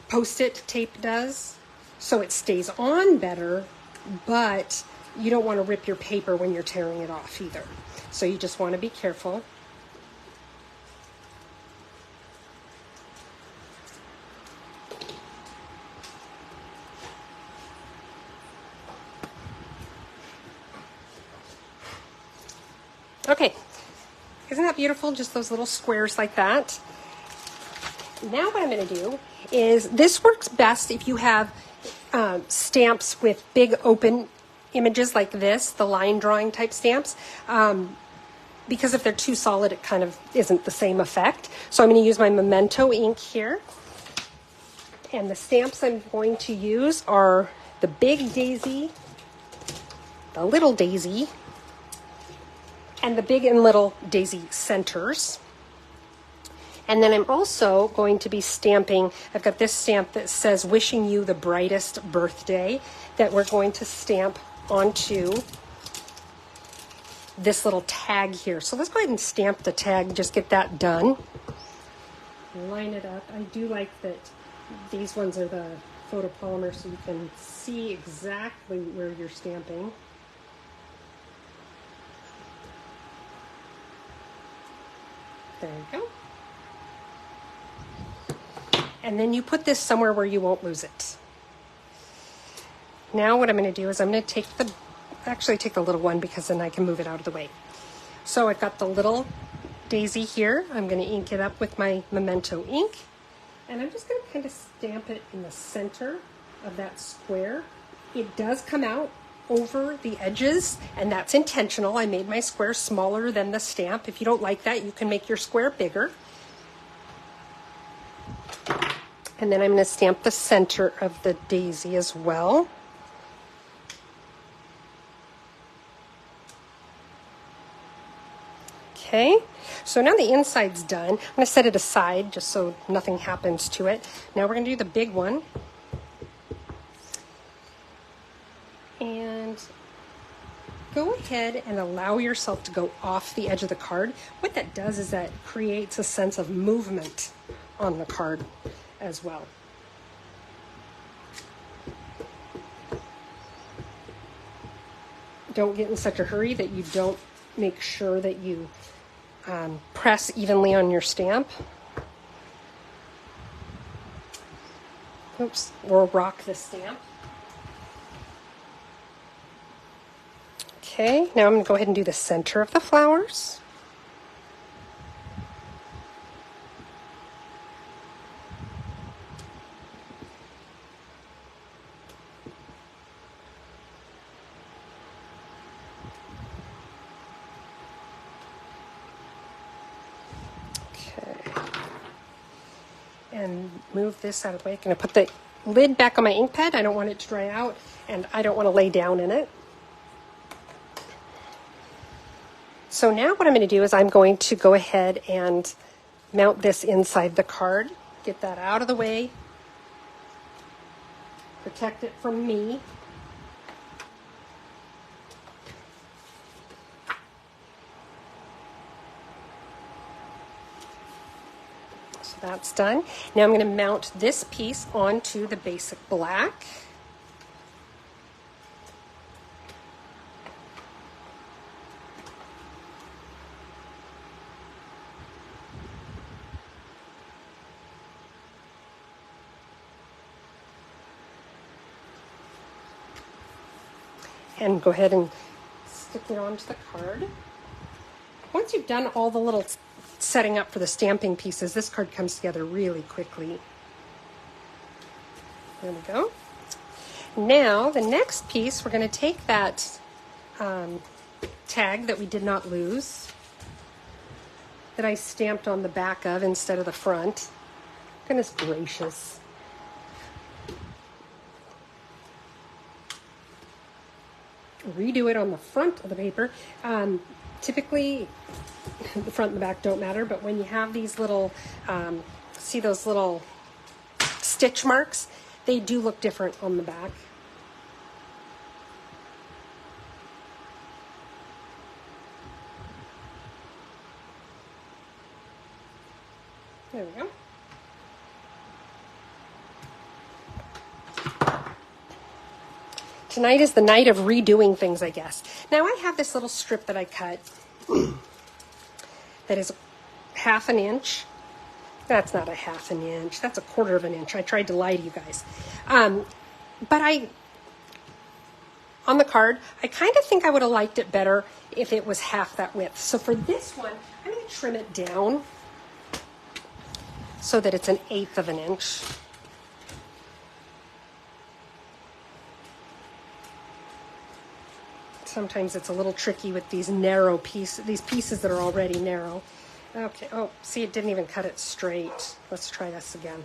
Post-it tape does, so it stays on better, but you don't want to rip your paper when you're tearing it off either. So you just want to be careful. Okay, isn't that beautiful? Just those little squares like that. Now what I'm going to do is, this works best if you have stamps with big open images like this, the line drawing type stamps, because if they're too solid, it kind of isn't the same effect. So I'm going to use my Memento ink here. And the stamps I'm going to use are the Big Daisy, the Little Daisy, and the Big and Little Daisy centers. And then I'm also going to be stamping, I've got this stamp that says wishing you the brightest birthday, that we're going to stamp onto this little tag here. So let's go ahead and stamp the tag, just get that done. Line it up. I do like that these ones are the photopolymer, so you can see exactly where you're stamping. There you go. And then you put this somewhere where you won't lose it. Now what I'm going to do is I'm going to take the little one, because then I can move it out of the way. So I've got the little daisy here. I'm going to ink it up with my Memento ink. And I'm just going to kind of stamp it in the center of that square. It does come out over the edges, and that's intentional. I made my square smaller than the stamp. If you don't like that, you can make your square bigger. And then I'm going to stamp the center of the daisy as well. Okay, so now the inside's done. I'm going to set it aside just so nothing happens to it. Now we're going to do the big one. And go ahead and allow yourself to go off the edge of the card. What that does is that creates a sense of movement on the card as well. Don't get in such a hurry that you don't make sure that you press evenly on your stamp. Oops, or rock the stamp. Okay, now I'm going to go ahead and do the center of the flowers. And move this out of the way. I'm going to put the lid back on my ink pad. I don't want it to dry out, and I don't want to lay down in it. So now what I'm going to do is I'm going to go ahead and mount this inside the card. Get that out of the way. Protect it from me. That's done. Now I'm going to mount this piece onto the basic black. And go ahead and stick it onto the card. Once you've done all the little setting up for the stamping pieces, this card comes together really quickly. There we go. Now, the next piece, we're going to take that tag that we did not lose, that I stamped on the back of instead of the front. Goodness gracious. Redo it on the front of the paper. Typically, the front and the back don't matter, but when you have these little, see those little stitch marks, they do look different on the back. There we go. Tonight is the night of redoing things, I guess. Now I have this little strip that I cut that is 1/2 inch. That's not 1/2 inch. That's 1/4 inch. I tried to lie to you guys. But on the card, I kind of think I would have liked it better if it was half that width. So for this one, I'm going to trim it down so that it's 1/8 inch. Sometimes it's a little tricky with these narrow pieces, these pieces that are already narrow. Okay, oh, see, it didn't even cut it straight. Let's try this again.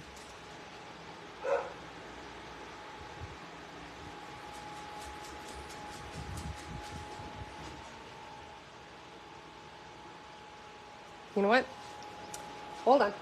You know what? Hold on.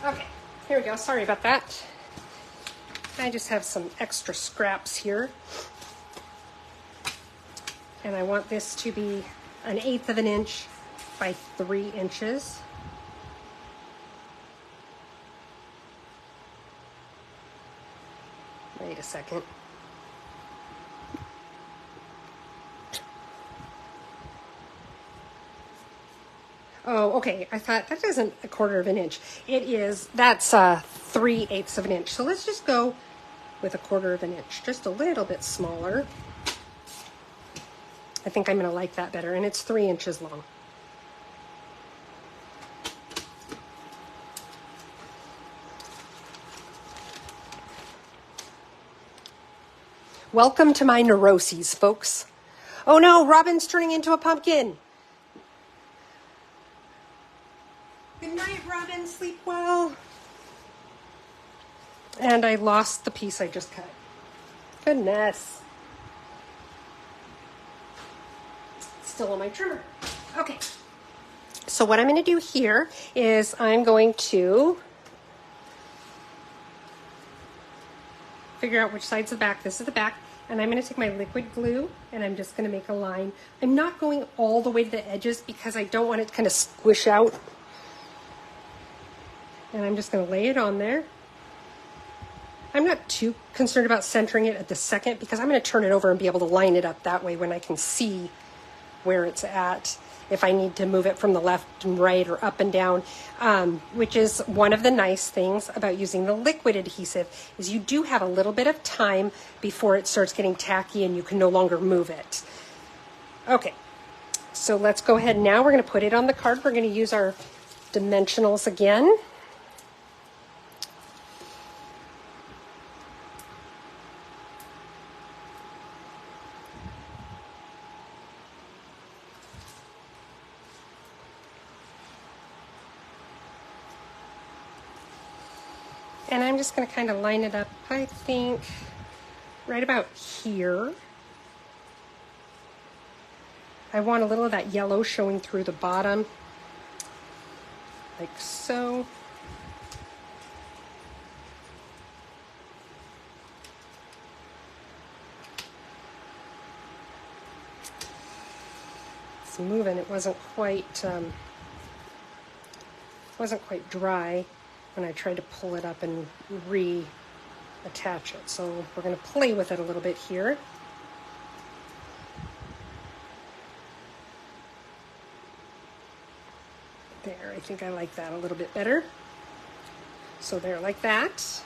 Okay, here we go. Sorry about that. I just have some extra scraps here. And I want this to be 1/8 inch by 3 inches. Wait a second. Oh, okay. I thought that isn't 1/4 inch. It is, that's 3/8 inch. So let's just go with 1/4 inch, just a little bit smaller. I think I'm going to like that better, and it's 3 inches long. Welcome to my neuroses, folks. Oh no, Robin's turning into a pumpkin. Good night, Robin. Sleep well. And I lost the piece I just cut. Goodness. Still on my trimmer. Okay. So what I'm going to do here is I'm going to figure out which side's the back. This is the back. And I'm going to take my liquid glue and I'm just going to make a line. I'm not going all the way to the edges because I don't want it to kind of squish out. And I'm just going to lay it on there. I'm not too concerned about centering it at the second because I'm going to turn it over and be able to line it up that way when I can see where it's at, if I need to move it from the left and right or up and down, which is one of the nice things about using the liquid adhesive is you do have a little bit of time before it starts getting tacky and you can no longer move it. Okay, so let's go ahead now. We're going to put it on the card. We're going to use our dimensionals again. And I'm just going to kind of line it up, I think, right about here. I want a little of that yellow showing through the bottom, like so. It's moving. It wasn't quite dry when I tried to pull it up and reattach it. So we're going to play with it a little bit here. There, I think I like that a little bit better. So there, like that.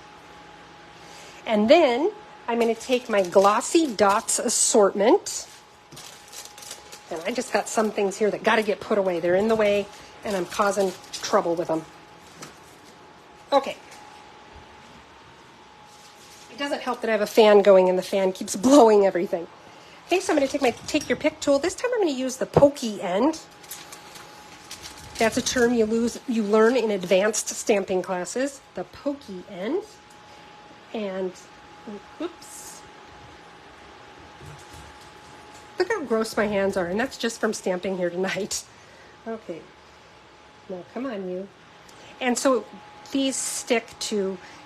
And then I'm going to take my Glossy Dots assortment. And I just got some things here that got to get put away. They're in the way, and I'm causing trouble with them. Okay. It doesn't help that I have a fan going, and the fan keeps blowing everything. Okay, so I'm going to take your pick tool. This time I'm going to use the pokey end. That's a term you learn in advanced stamping classes, the pokey end. And, whoops. Look how gross my hands are, and that's just from stamping here tonight. Okay, now come on, you. And so these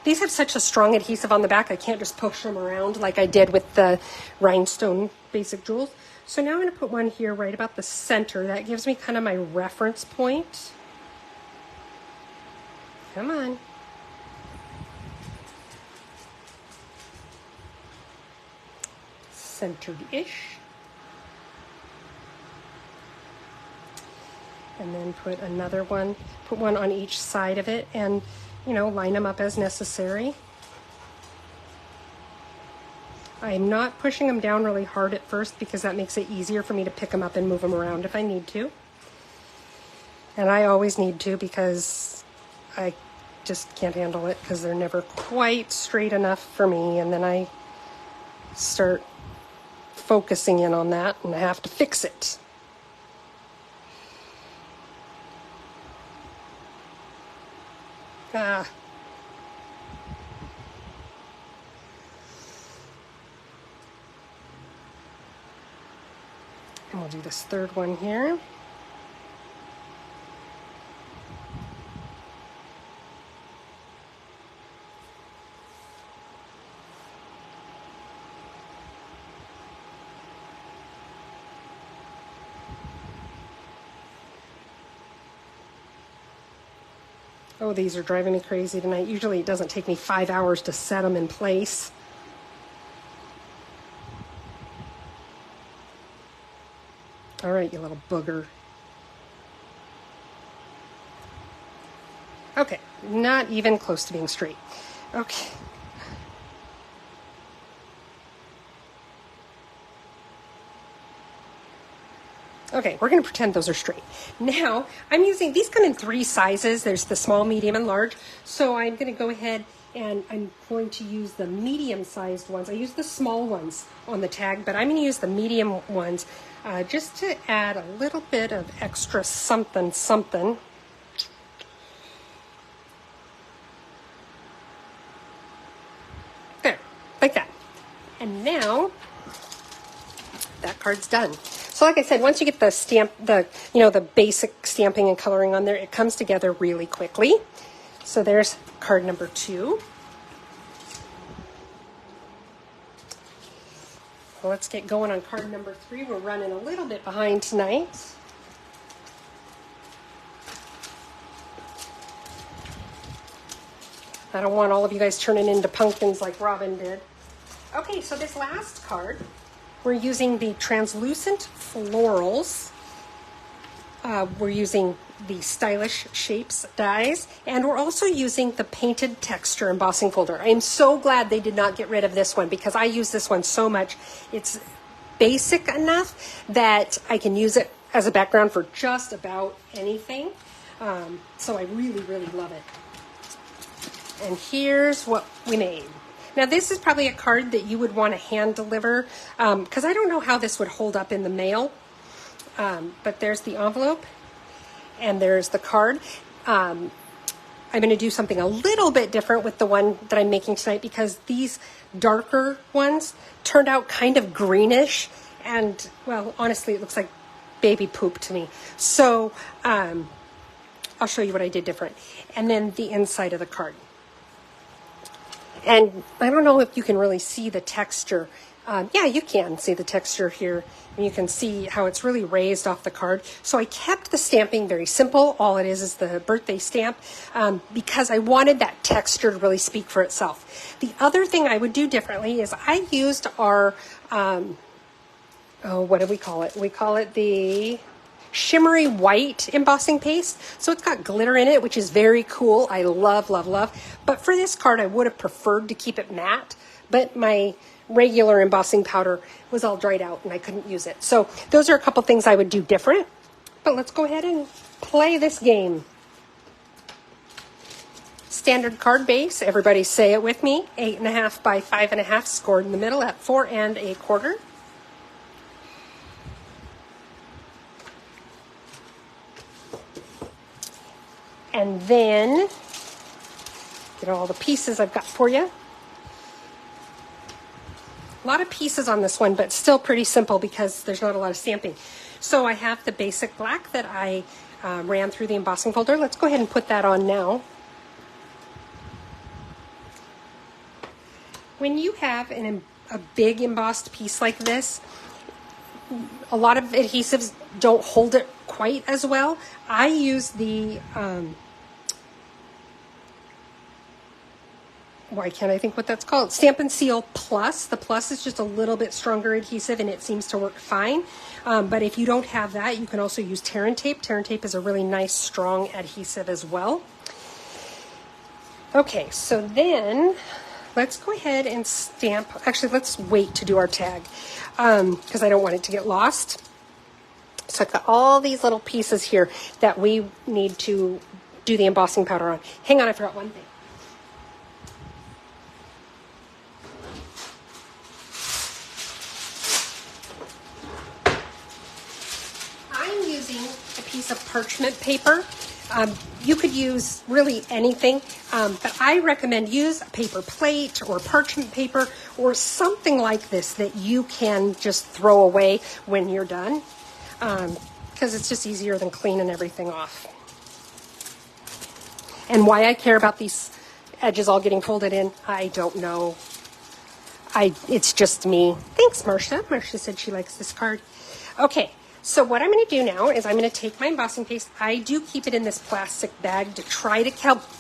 these have such a strong adhesive on the back, I can't just push them around like I did with the rhinestone basic jewels. So now I'm going to put one here right about the center. That gives me kind of my reference point. Come on. Centered-ish. And then put another one, put one on each side of it, and, you know, line them up as necessary. I'm not pushing them down really hard at first because that makes it easier for me to pick them up and move them around if I need to. And I always need to because I just can't handle it because they're never quite straight enough for me, and then I start focusing in on that and I have to fix it. And we'll do this third one here. Oh, these are driving me crazy tonight. Usually it doesn't take me 5 hours to set them in place. All right, you little booger. Okay, not even close to being straight. Okay. Okay, we're going to pretend those are straight. Now, I'm using, these come in 3 sizes. There's the small, medium, and large. So I'm going to go ahead and I'm going to use the medium-sized ones. I use the small ones on the tag, but I'm going to use the medium ones just to add a little bit of extra something, something. There, like that. And now, that card's done. So like I said, once you get the stamp, the basic stamping and coloring on there, it comes together really quickly. So there's card number 2. Well, let's get going on card number 3. We're running a little bit behind tonight. I don't want all of you guys turning into pumpkins like Robin did. Okay, so this last card, we're using the translucent florals. We're using the Stylish Shapes dies, and we're also using the painted texture embossing folder. I am so glad they did not get rid of this one because I use this one so much. It's basic enough that I can use it as a background for just about anything. So I really, really love it. And here's what we made. Now this is probably a card that you would want to hand deliver because I don't know how this would hold up in the mail. But there's the envelope and there's the card. I'm going to do something a little bit different with the one that I'm making tonight, because these darker ones turned out kind of greenish, and well, honestly, it looks like baby poop to me. So I'll show you what I did different. And then the inside of the card. And I don't know if you can really see the texture. Yeah, you can see the texture here. And you can see how it's really raised off the card. So I kept the stamping very simple. All it is the birthday stamp, because I wanted that texture to really speak for itself. The other thing I would do differently is I used our, what do we call it? We call it the shimmery white embossing paste. So it's got glitter in it, which is very cool. I love, love, love. But for this card, I would have preferred to keep it matte, but my regular embossing powder was all dried out and I couldn't use it. So those are a couple things I would do different. But let's go ahead and play this game. Standard card base, everybody say it with me, 8.5 by 5.5, scored in the middle at 4 1/4. And then get all the pieces I've got for you. A lot of pieces on this one, but still pretty simple because there's not a lot of stamping. So I have the basic black that I ran through the embossing folder. Let's go ahead and put that on now. When you have a big embossed piece like this, a lot of adhesives don't hold it quite as well. I use the, why can't I think what that's called? Stamp and Seal Plus. The Plus is just a little bit stronger adhesive and it seems to work fine. But if you don't have that, you can also use Tear and Tape. Tear and Tape is a really nice, strong adhesive as well. Okay, so then let's go ahead and stamp. Actually, let's wait to do our tag because I don't want it to get lost. So I've got all these little pieces here that we need to do the embossing powder on. Hang on, I forgot one thing. I'm using a piece of parchment paper. You could use really anything, but I recommend use a paper plate or parchment paper or something like this that you can just throw away when you're done, because it's just easier than cleaning everything off. And why I care about these edges all getting folded in, I don't know. It's just me. Thanks, Marcia. Marcia said she likes this card. Okay. So what I'm going to do now is I'm going to take my embossing paste. I do keep it in this plastic bag to try to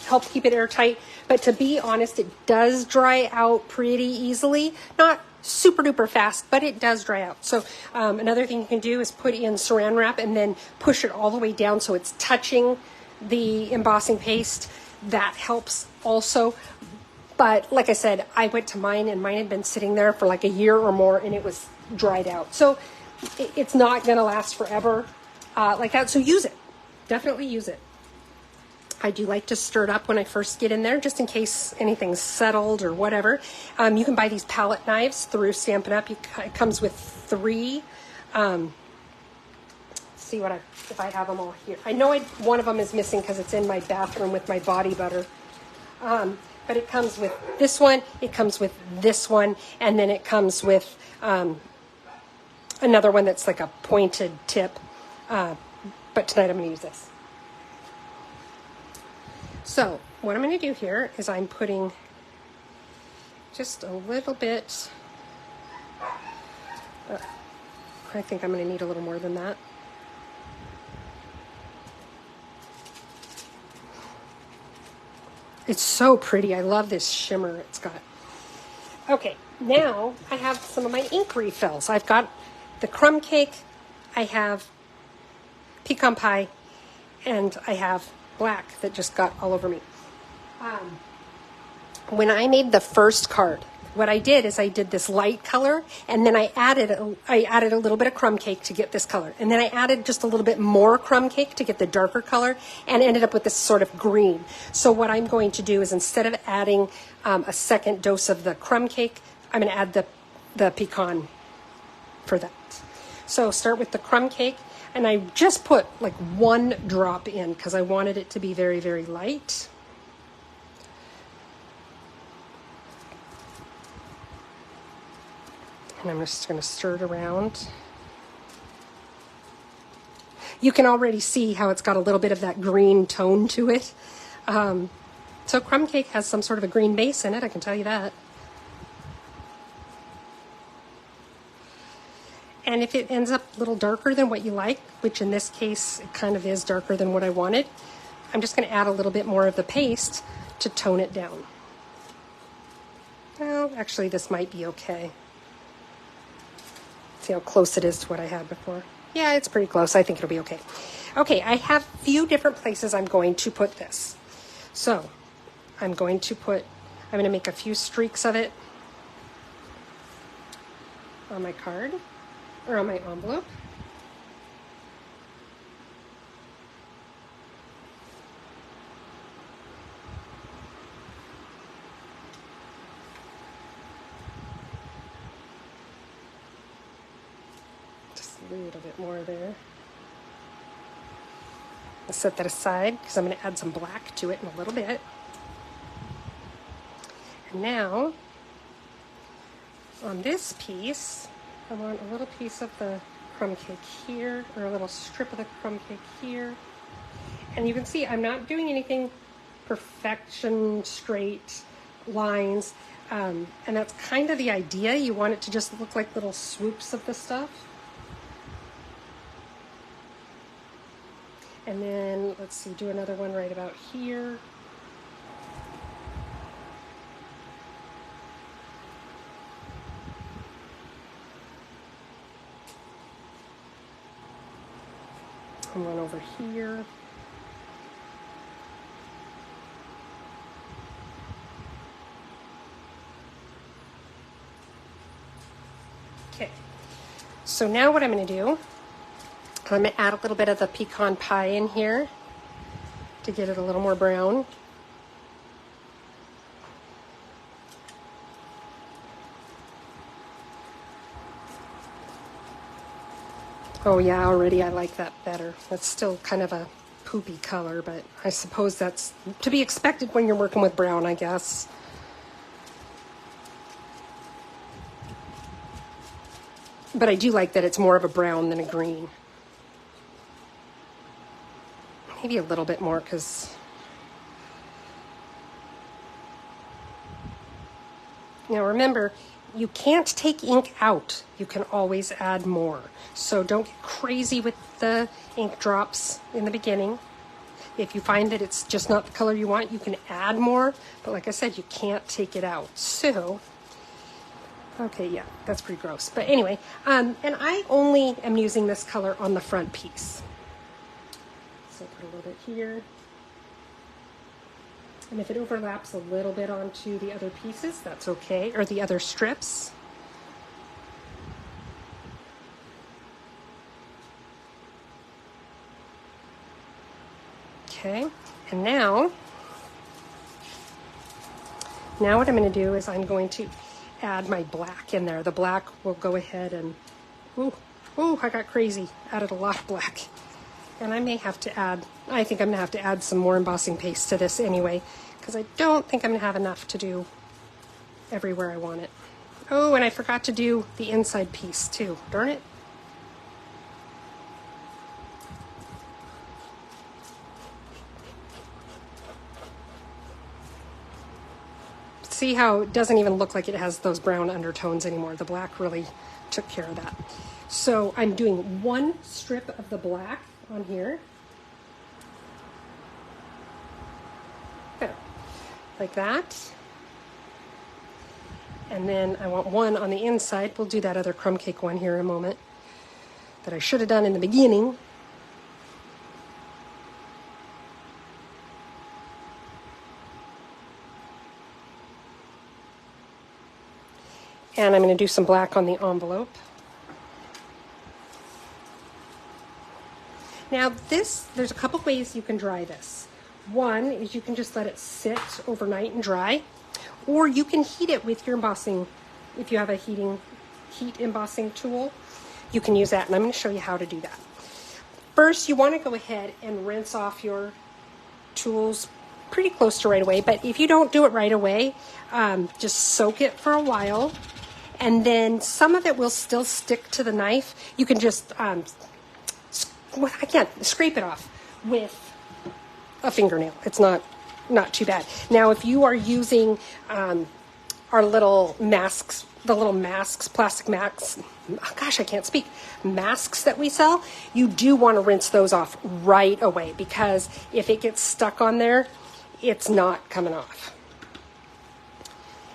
help keep it airtight. But to be honest, it does dry out pretty easily. Not super duper fast, but it does dry out. So another thing you can do is put in saran wrap and then push it all the way down so it's touching the embossing paste. That helps also. But like I said, I went to mine and mine had been sitting there for like a year or more and it was dried out. So it's not going to last forever like that. So use it. Definitely use it. I do like to stir it up when I first get in there, just in case anything's settled or whatever. You can buy these palette knives through Stampin' Up. It comes with 3. Let's see if I have them all here. I know one of them is missing because it's in my bathroom with my body butter. But it comes with this one, it comes with this one, and then it comes with another one that's like a pointed tip, but tonight I'm going to use this. So what I'm going to do here is I'm putting just a little bit, I think I'm going to need a little more than that. It's so pretty. I love this shimmer it's got. Okay, now I have some of my ink refills. I've got the crumb cake, I have pecan pie, and I have black that just got all over me. When I made the first card, what I did is I did this light color, and then I added a little bit of crumb cake to get this color, and then I added just a little bit more crumb cake to get the darker color, and ended up with this sort of green. So what I'm going to do is instead of adding a second dose of the crumb cake, I'm going to add the pecan for that. So start with the crumb cake, and I just put like 1 drop in because I wanted it to be very, very light. And I'm just going to stir it around. You can already see how it's got a little bit of that green tone to it. So crumb cake has some sort of a green base in it, I can tell you that. And if it ends up a little darker than what you like, which in this case it kind of is darker than what I wanted, I'm just going to add a little bit more of the paste to tone it down. Well, actually this might be okay. See how close it is to what I had before. Yeah, it's pretty close. I think it'll be okay. Okay, I have a few different places I'm going to put this. So I'm going to make a few streaks of it on my card or on my envelope. A little bit more there. I'll set that aside because I'm going to add some black to it in a little bit. And now, on this piece, I want a little piece of the crumb cake here, or a little strip of the crumb cake here. And you can see I'm not doing anything perfection, straight lines. And that's kind of the idea. You want it to just look like little swoops of the stuff. And then, let's see, do another one right about here. And one over here. Okay, so now what I'm going to do, I'm going to add a little bit of the pecan pie in here to get it a little more brown. Oh yeah, already I like that better. That's still kind of a poopy color, but I suppose that's to be expected when you're working with brown, I guess. But I do like that it's more of a brown than a green. Maybe a little bit more because now remember, you can't take ink out. You can always add more. So don't get crazy with the ink drops in the beginning. If you find that it's just not the color you want, you can add more. But like I said, you can't take it out. So, okay, yeah, that's pretty gross. But anyway, and I only am using this color on the front piece. So put a little bit here. And if it overlaps a little bit onto the other pieces, that's okay, or the other strips. Okay, and now what I'm going to do is I'm going to add my black in there. The black will go ahead and, ooh, I got crazy, added a lot of black. And I may have to add, I think I'm going to have to add some more embossing paste to this anyway, because I don't think I'm going to have enough to do everywhere I want it. Oh, and I forgot to do the inside piece too. Darn it. See how it doesn't even look like it has those brown undertones anymore. The black really took care of that. So I'm doing one strip of the black on here. There. Like that. And then I want one on the inside. We'll do that other crumb cake one here in a moment that I should have done in the beginning. And I'm going to do some black on the envelope. Now there's a couple ways you can dry this. One is you can just let it sit overnight and dry, or you can heat it with your embossing. If you have a heat embossing tool, you can use that, and I'm going to show you how to do that. First, you want to go ahead and rinse off your tools pretty close to right away, but if you don't do it right away, just soak it for a while. and then some of it will still stick to the knife. You can just, I can't scrape it off with a fingernail. It's not too bad. Now, if you are using our little masks, the little masks, plastic masks, gosh, I can't speak, masks that we sell, you do want to rinse those off right away, because if it gets stuck on there, it's not coming off.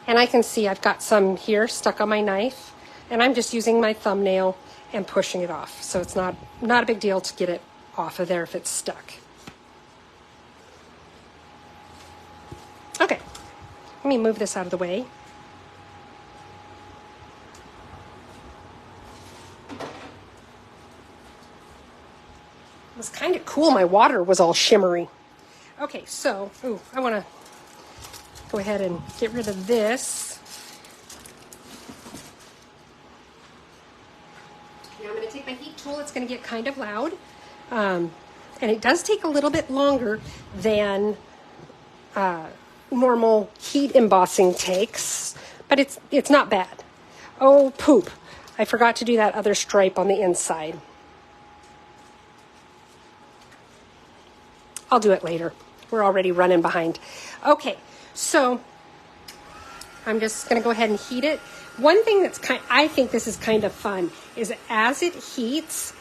And I can see I've got some here stuck on my knife, and I'm just using my thumbnail and pushing it off. So it's not a big deal to get it off of there if it's stuck. Okay, let me move this out of the way. It was kind of cool. My water was all shimmery. Okay, so, I want to go ahead and get rid of this. Now I'm going to take my heat tool. It's going to get kind of loud. And it does take a little bit longer than normal heat embossing takes, but it's not bad. Oh, poop. I forgot to do that other stripe on the inside. I'll do it later. We're already running behind. Okay, so I'm just going to go ahead and heat it. One thing that's I think this is kind of fun is as it heats,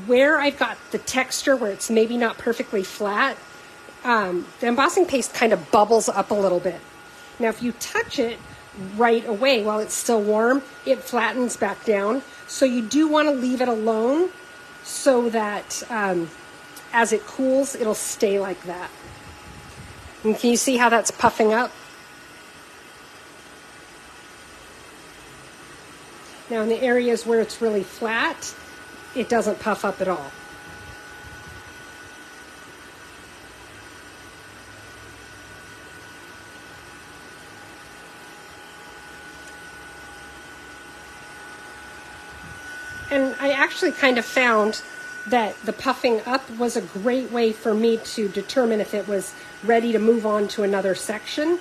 where I've got the texture where it's maybe not perfectly flat, the embossing paste kind of bubbles up a little bit. Now, if you touch it right away while it's still warm, it flattens back down. So you do want to leave it alone so that as it cools, it'll stay like that. And can you see how that's puffing up? Now, in the areas where it's really flat, it doesn't puff up at all. And I actually kind of found that the puffing up was a great way for me to determine if it was ready to move on to another section.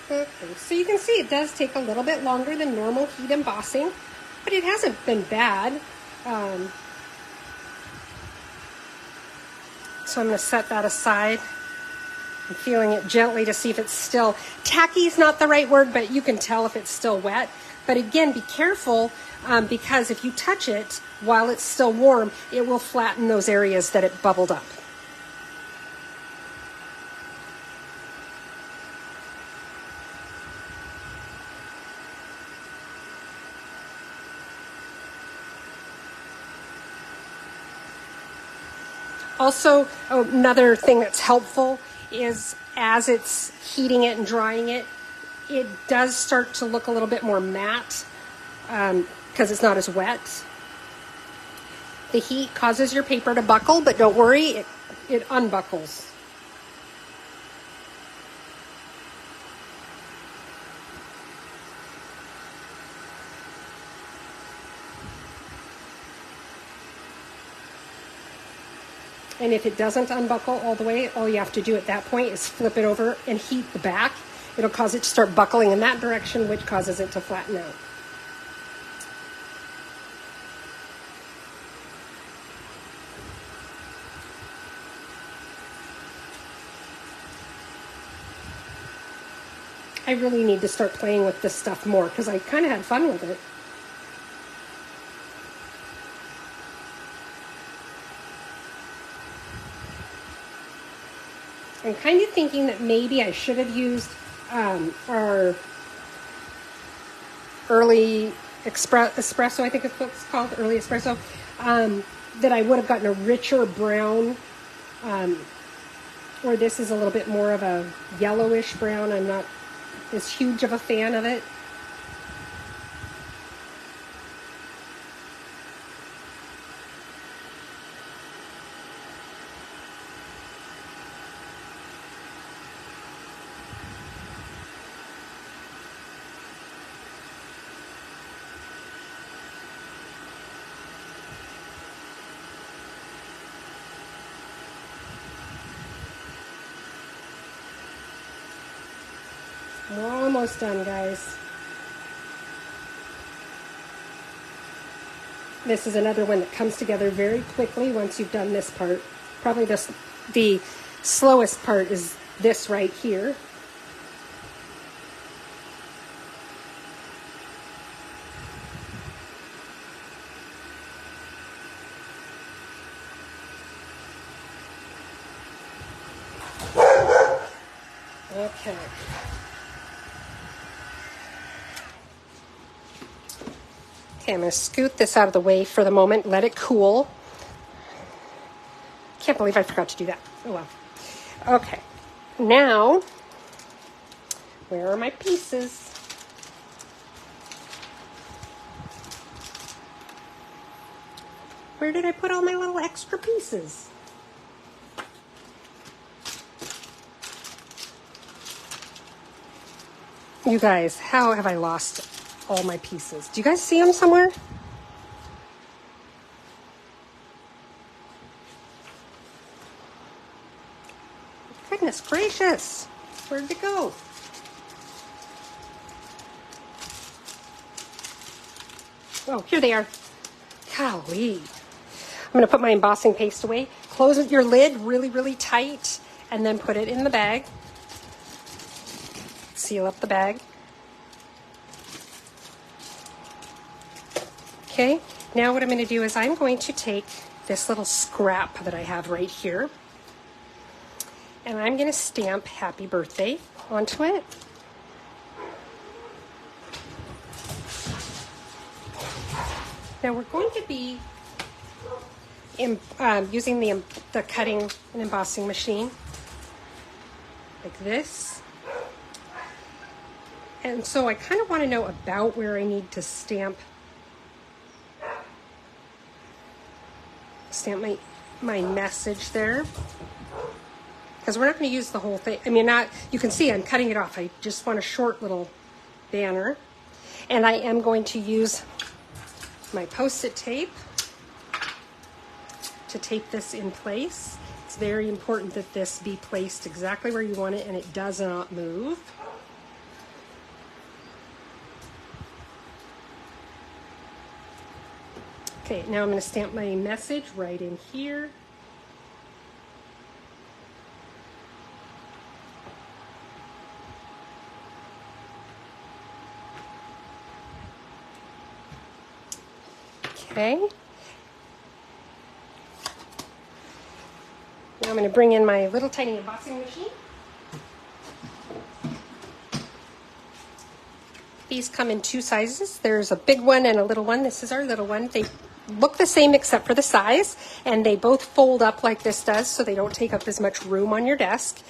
Okay, so you can see it does take a little bit longer than normal heat embossing, but it hasn't been bad. So I'm going to set that aside. I'm feeling it gently to see if it's still, tacky is not the right word, but you can tell if it's still wet. But again, be careful because if you touch it while it's still warm, it will flatten those areas that it bubbled up. Also, another thing that's helpful is as it's heating it and drying it, it does start to look a little bit more matte because it's not as wet. The heat causes your paper to buckle, but don't worry, it unbuckles. And if it doesn't unbuckle all the way, all you have to do at that point is flip it over and heat the back. It'll cause it to start buckling in that direction, which causes it to flatten out. I really need to start playing with this stuff more because I kind of had fun with it. I'm kind of thinking that maybe I should have used our early espresso, I think it's what's called, early espresso, that I would have gotten a richer brown, or this is a little bit more of a yellowish brown. I'm not as huge of a fan of it. We're almost done, guys. This is another one that comes together very quickly once you've done this part. Probably the slowest part is this right here. Okay. Okay, I'm going to scoot this out of the way for the moment, let it cool. Can't believe I forgot to do that. Oh well. Okay, now, where are my pieces? Where did I put all my little extra pieces? You guys, how have I lost all my pieces? Do you guys see them somewhere? Goodness gracious. Where'd it go? Oh, here they are. Golly. I'm going to put my embossing paste away. Close your lid really, really tight and then put it in the bag. Seal up the bag. Okay, now what I'm going to do is I'm going to take this little scrap that I have right here and I'm going to stamp happy birthday onto it. Now we're going to be using the cutting and embossing machine like this. And so I kind of want to know about where I need to stamp my message there. Because we're not going to use the whole thing. I mean, you can see I'm cutting it off. I just want a short little banner. And I am going to use my Post-it tape to tape this in place. It's very important that this be placed exactly where you want it and it does not move. Okay, now I'm going to stamp my message right in here. Okay. Now I'm going to bring in my little tiny embossing machine. These come in two sizes. There's a big one and a little one. This is our little one. They look the same except for the size, and they both fold up like this does, so they don't take up as much room on your desk.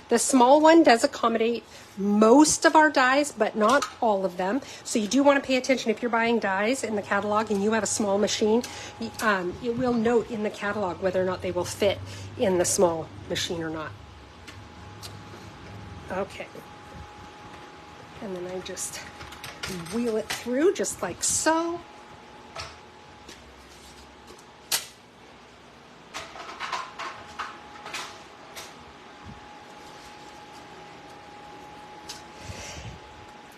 The small one does accommodate most of our dies, but not all of them. So you do want to pay attention if you're buying dies in the catalog and you have a small machine. It will note in the catalog whether or not they will fit in the small machine or not. Okay. And then I just wheel it through just like so.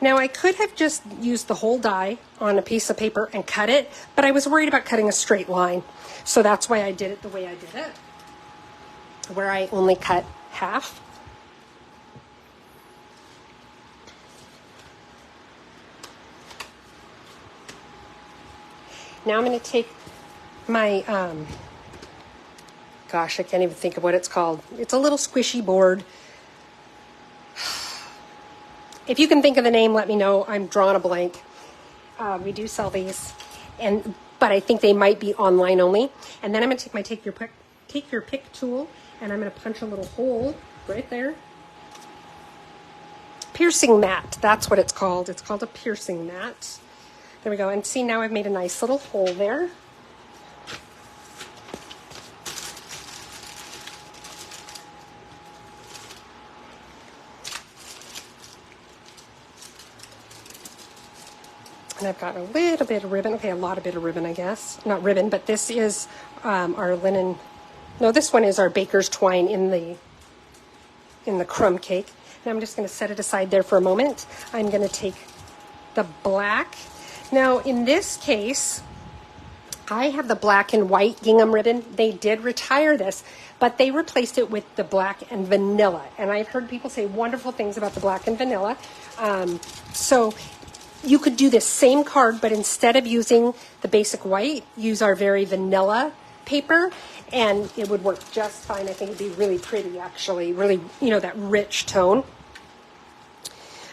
Now I could have just used the whole die on a piece of paper and cut it, but I was worried about cutting a straight line. So that's why I did it the way I did it, where I only cut half. Now I'm going to take my, gosh, I can't even think of what it's called. It's a little squishy board. If you can think of the name, let me know. I'm drawing a blank. We do sell these, but I think they might be online only. And then I'm going to take my take your pick tool, and I'm going to punch a little hole right there. Piercing mat, that's what it's called. It's called a piercing mat. There we go. And see, now I've made a nice little hole there. And I've got a little bit of ribbon. Okay, a lot of bit of ribbon, I guess. Not ribbon, but this is our linen. No, this one is our baker's twine in the crumb cake. Now I'm just going to set it aside there for a moment. I'm going to take the black. Now in this case, I have the black and white gingham ribbon. They did retire this, but they replaced it with the black and vanilla. And I've heard people say wonderful things about the black and vanilla. So you could do this same card, but instead of using the basic white, use our very vanilla paper, and it would work just fine. I think it'd be really pretty, actually, really, you know, that rich tone.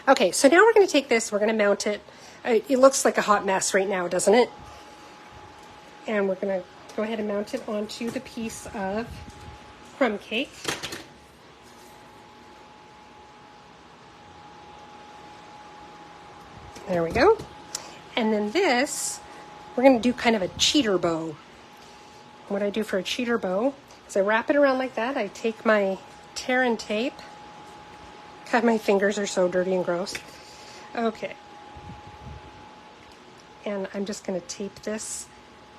Okay, so now we're going to take this, we're going to mount it. It looks like a hot mess right now, doesn't it? And we're going to go ahead and mount it onto the piece of crumb cake. There we go. And then this, we're going to do kind of a cheater bow. What I do for a cheater bow is I wrap it around like that. I take my tear and tape. God, my fingers are so dirty and gross. Okay. And I'm just going to tape this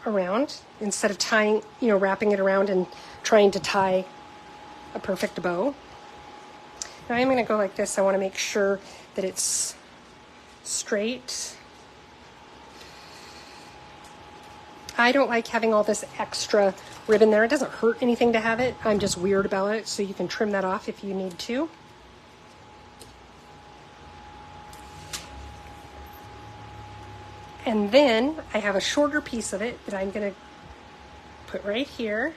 around instead of tying, you know, wrapping it around and trying to tie a perfect bow. Now I'm going to go like this. I want to make sure that it's straight. I don't like having all this extra ribbon there. It doesn't hurt anything to have it. I'm just weird about it, so you can trim that off if you need to. And then I have a shorter piece of it that I'm going to put right here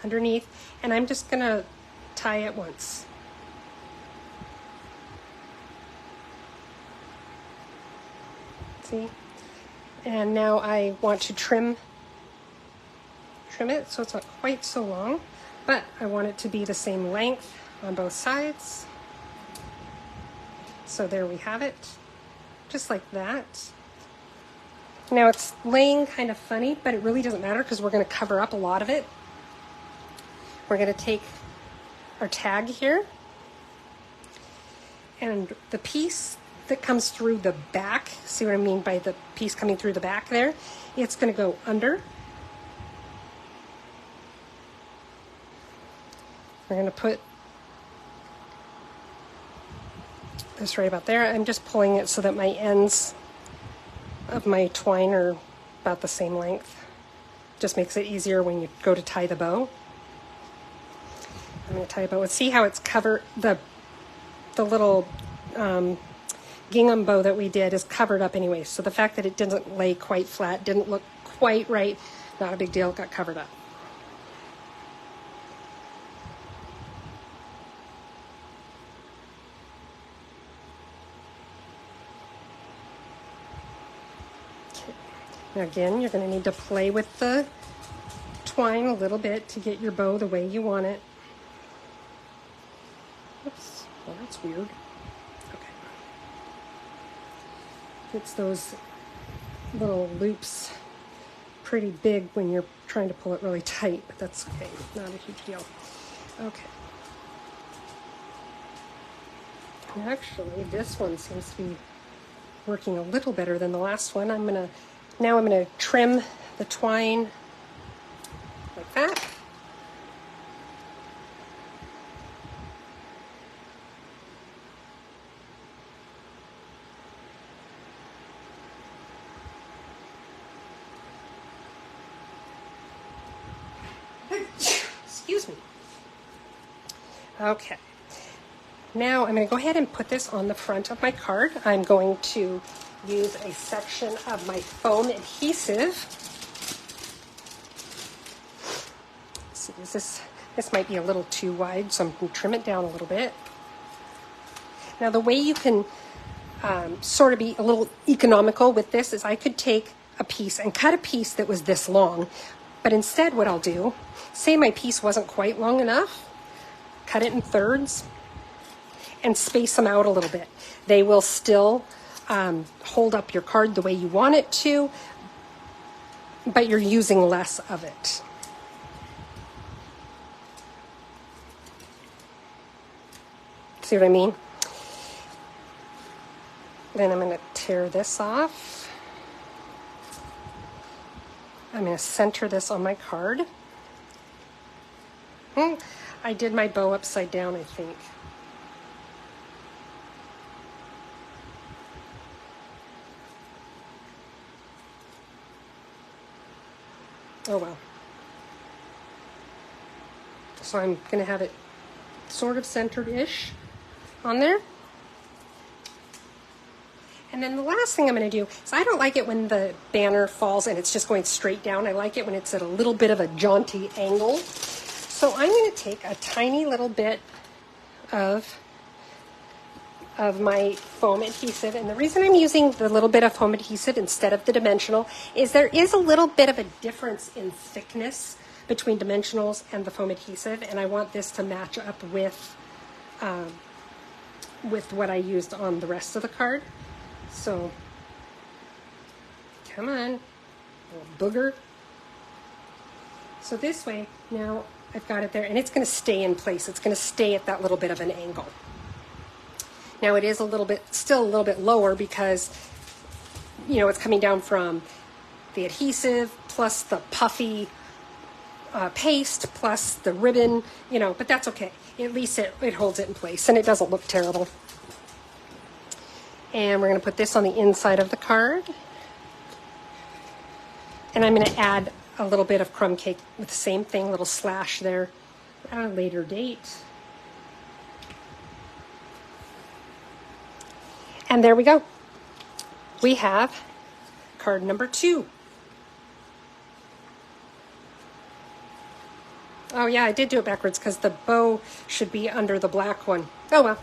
underneath, and I'm just going to tie it once. See? And now I want to trim it so it's not quite so long, but I want it to be the same length on both sides. So there we have it, just like that. Now it's laying kind of funny, but it really doesn't matter because we're going to cover up a lot of it. We're going to take our tag here, and the piece that comes through the back, see what I mean by the piece coming through the back there? It's going to go under. We're going to put this right about there. I'm just pulling it so that my ends of my twine are about the same length. Just makes it easier when you go to tie the bow. I'm going to tie a bow. See how it's covered, the little gingham bow that we did is covered up anyway. So the fact that it didn't lay quite flat, didn't look quite right, not a big deal, it got covered up. Okay. Now again, you're going to need to play with the twine a little bit to get your bow the way you want it. Oops, well, that's weird. It's those little loops pretty big when you're trying to pull it really tight, but that's okay, not a huge deal. Okay. And actually, this one seems to be working a little better than the last one. Now I'm gonna trim the twine like that. Excuse me. Okay. Now I'm going to go ahead and put this on the front of my card. I'm going to use a section of my foam adhesive. Let's see, this might be a little too wide, so I'm going to trim it down a little bit. Now the way you can sort of be a little economical with this is I could take a piece and cut a piece that was this long. But instead what I'll do, say my piece wasn't quite long enough, cut it in thirds and space them out a little bit. They will still hold up your card the way you want it to, but you're using less of it. See what I mean? Then I'm going to tear this off. I'm going to center this on my card. I did my bow upside down, I think. Oh well. So I'm going to have it sort of centered-ish on there. And then the last thing I'm going to do is I don't like it when the banner falls and it's just going straight down. I like it when it's at a little bit of a jaunty angle. So I'm going to take a tiny little bit of my foam adhesive. And the reason I'm using the little bit of foam adhesive instead of the dimensional is there is a little bit of a difference in thickness between dimensionals and the foam adhesive. And I want this to match up with what I used on the rest of the card. So, come on, little booger. So this way, now I've got it there, and it's going to stay in place. It's going to stay at that little bit of an angle. Now it is still a little bit lower because, you know, it's coming down from the adhesive plus the puffy paste plus the ribbon, you know, but that's okay. At least it holds it in place, and it doesn't look terrible. And we're going to put this on the inside of the card. And I'm going to add a little bit of crumb cake with the same thing, a little slash there at a later date. And there we go. We have card number 2. Oh yeah, I did do it backwards because the bow should be under the black one. Oh well.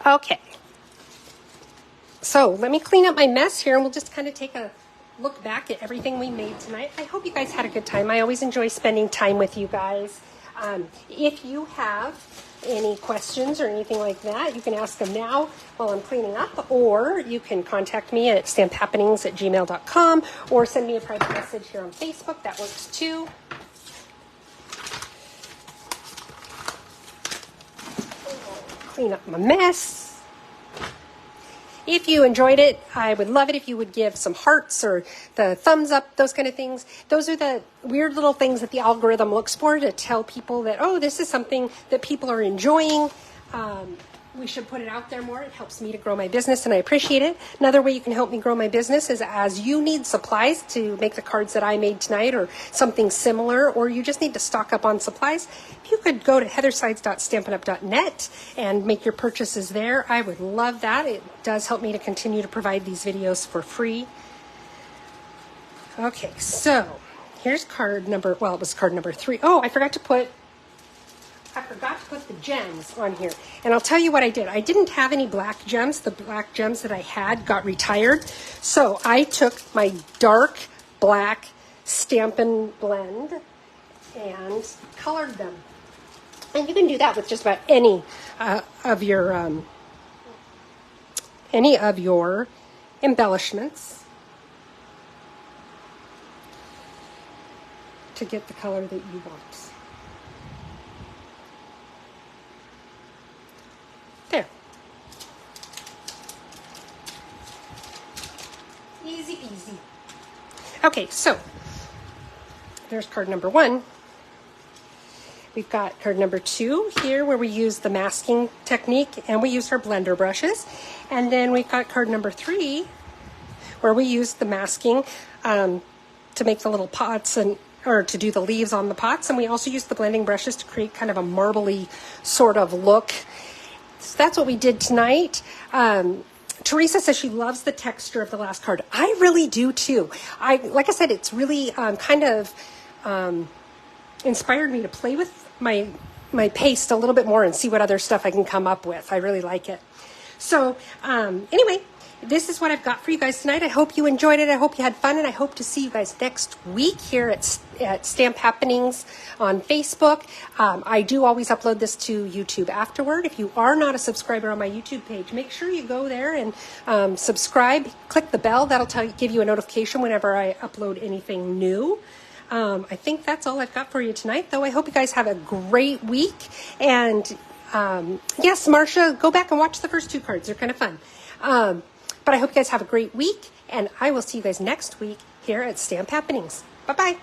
Okay. So let me clean up my mess here and we'll just kind of take a look back at everything we made tonight. I hope you guys had a good time. I always enjoy spending time with you guys. If you have any questions or anything like that, you can ask them now while I'm cleaning up, or you can contact me at stamphappenings@gmail.com or send me a private message here on Facebook. That works too. Clean up my mess. If you enjoyed it, I would love it if you would give some hearts or the thumbs up, those kind of things. Those are the weird little things that the algorithm looks for to tell people that, oh, this is something that people are enjoying. We should put it out there more. It helps me to grow my business, and I appreciate it. Another way you can help me grow my business is as you need supplies to make the cards that I made tonight or something similar, or you just need to stock up on supplies, if you could go to heathersides.stampinup.net and make your purchases there, I would love that. It does help me to continue to provide these videos for free. Okay, so here's card number, well, it was card number 3. Oh, I forgot to put the gems on here. And I'll tell you what I did. I didn't have any black gems. The black gems that I had got retired. So I took my dark black Stampin' Blend and colored them. And you can do that with just about any of your embellishments to get the color that you want. There. Easy peasy. Okay, so there's card number 1. We've got card number 2 here where we use the masking technique and we use our blender brushes. And then we've got card number 3 where we use the masking to make the little pots or to do the leaves on the pots. And we also use the blending brushes to create kind of a marbly sort of look. So that's what we did tonight. Teresa says she loves the texture of the last card. I really do too. Like I said, it's really kind of inspired me to play with my paste a little bit more and see what other stuff I can come up with. I really like it. So anyway, this is what I've got for you guys tonight. I hope you enjoyed it. I hope you had fun, and I hope to see you guys next week here at Stamp Happenings on Facebook. I do always upload this to YouTube afterward. If you are not a subscriber on my YouTube page, make sure you go there and subscribe. Click the bell. That'll give you a notification whenever I upload anything new. I think that's all I've got for you tonight, though. I hope you guys have a great week. And yes, Marcia, go back and watch the first 2 cards. They're kind of fun. But I hope you guys have a great week, and I will see you guys next week here at Stamp Happenings. Bye-bye.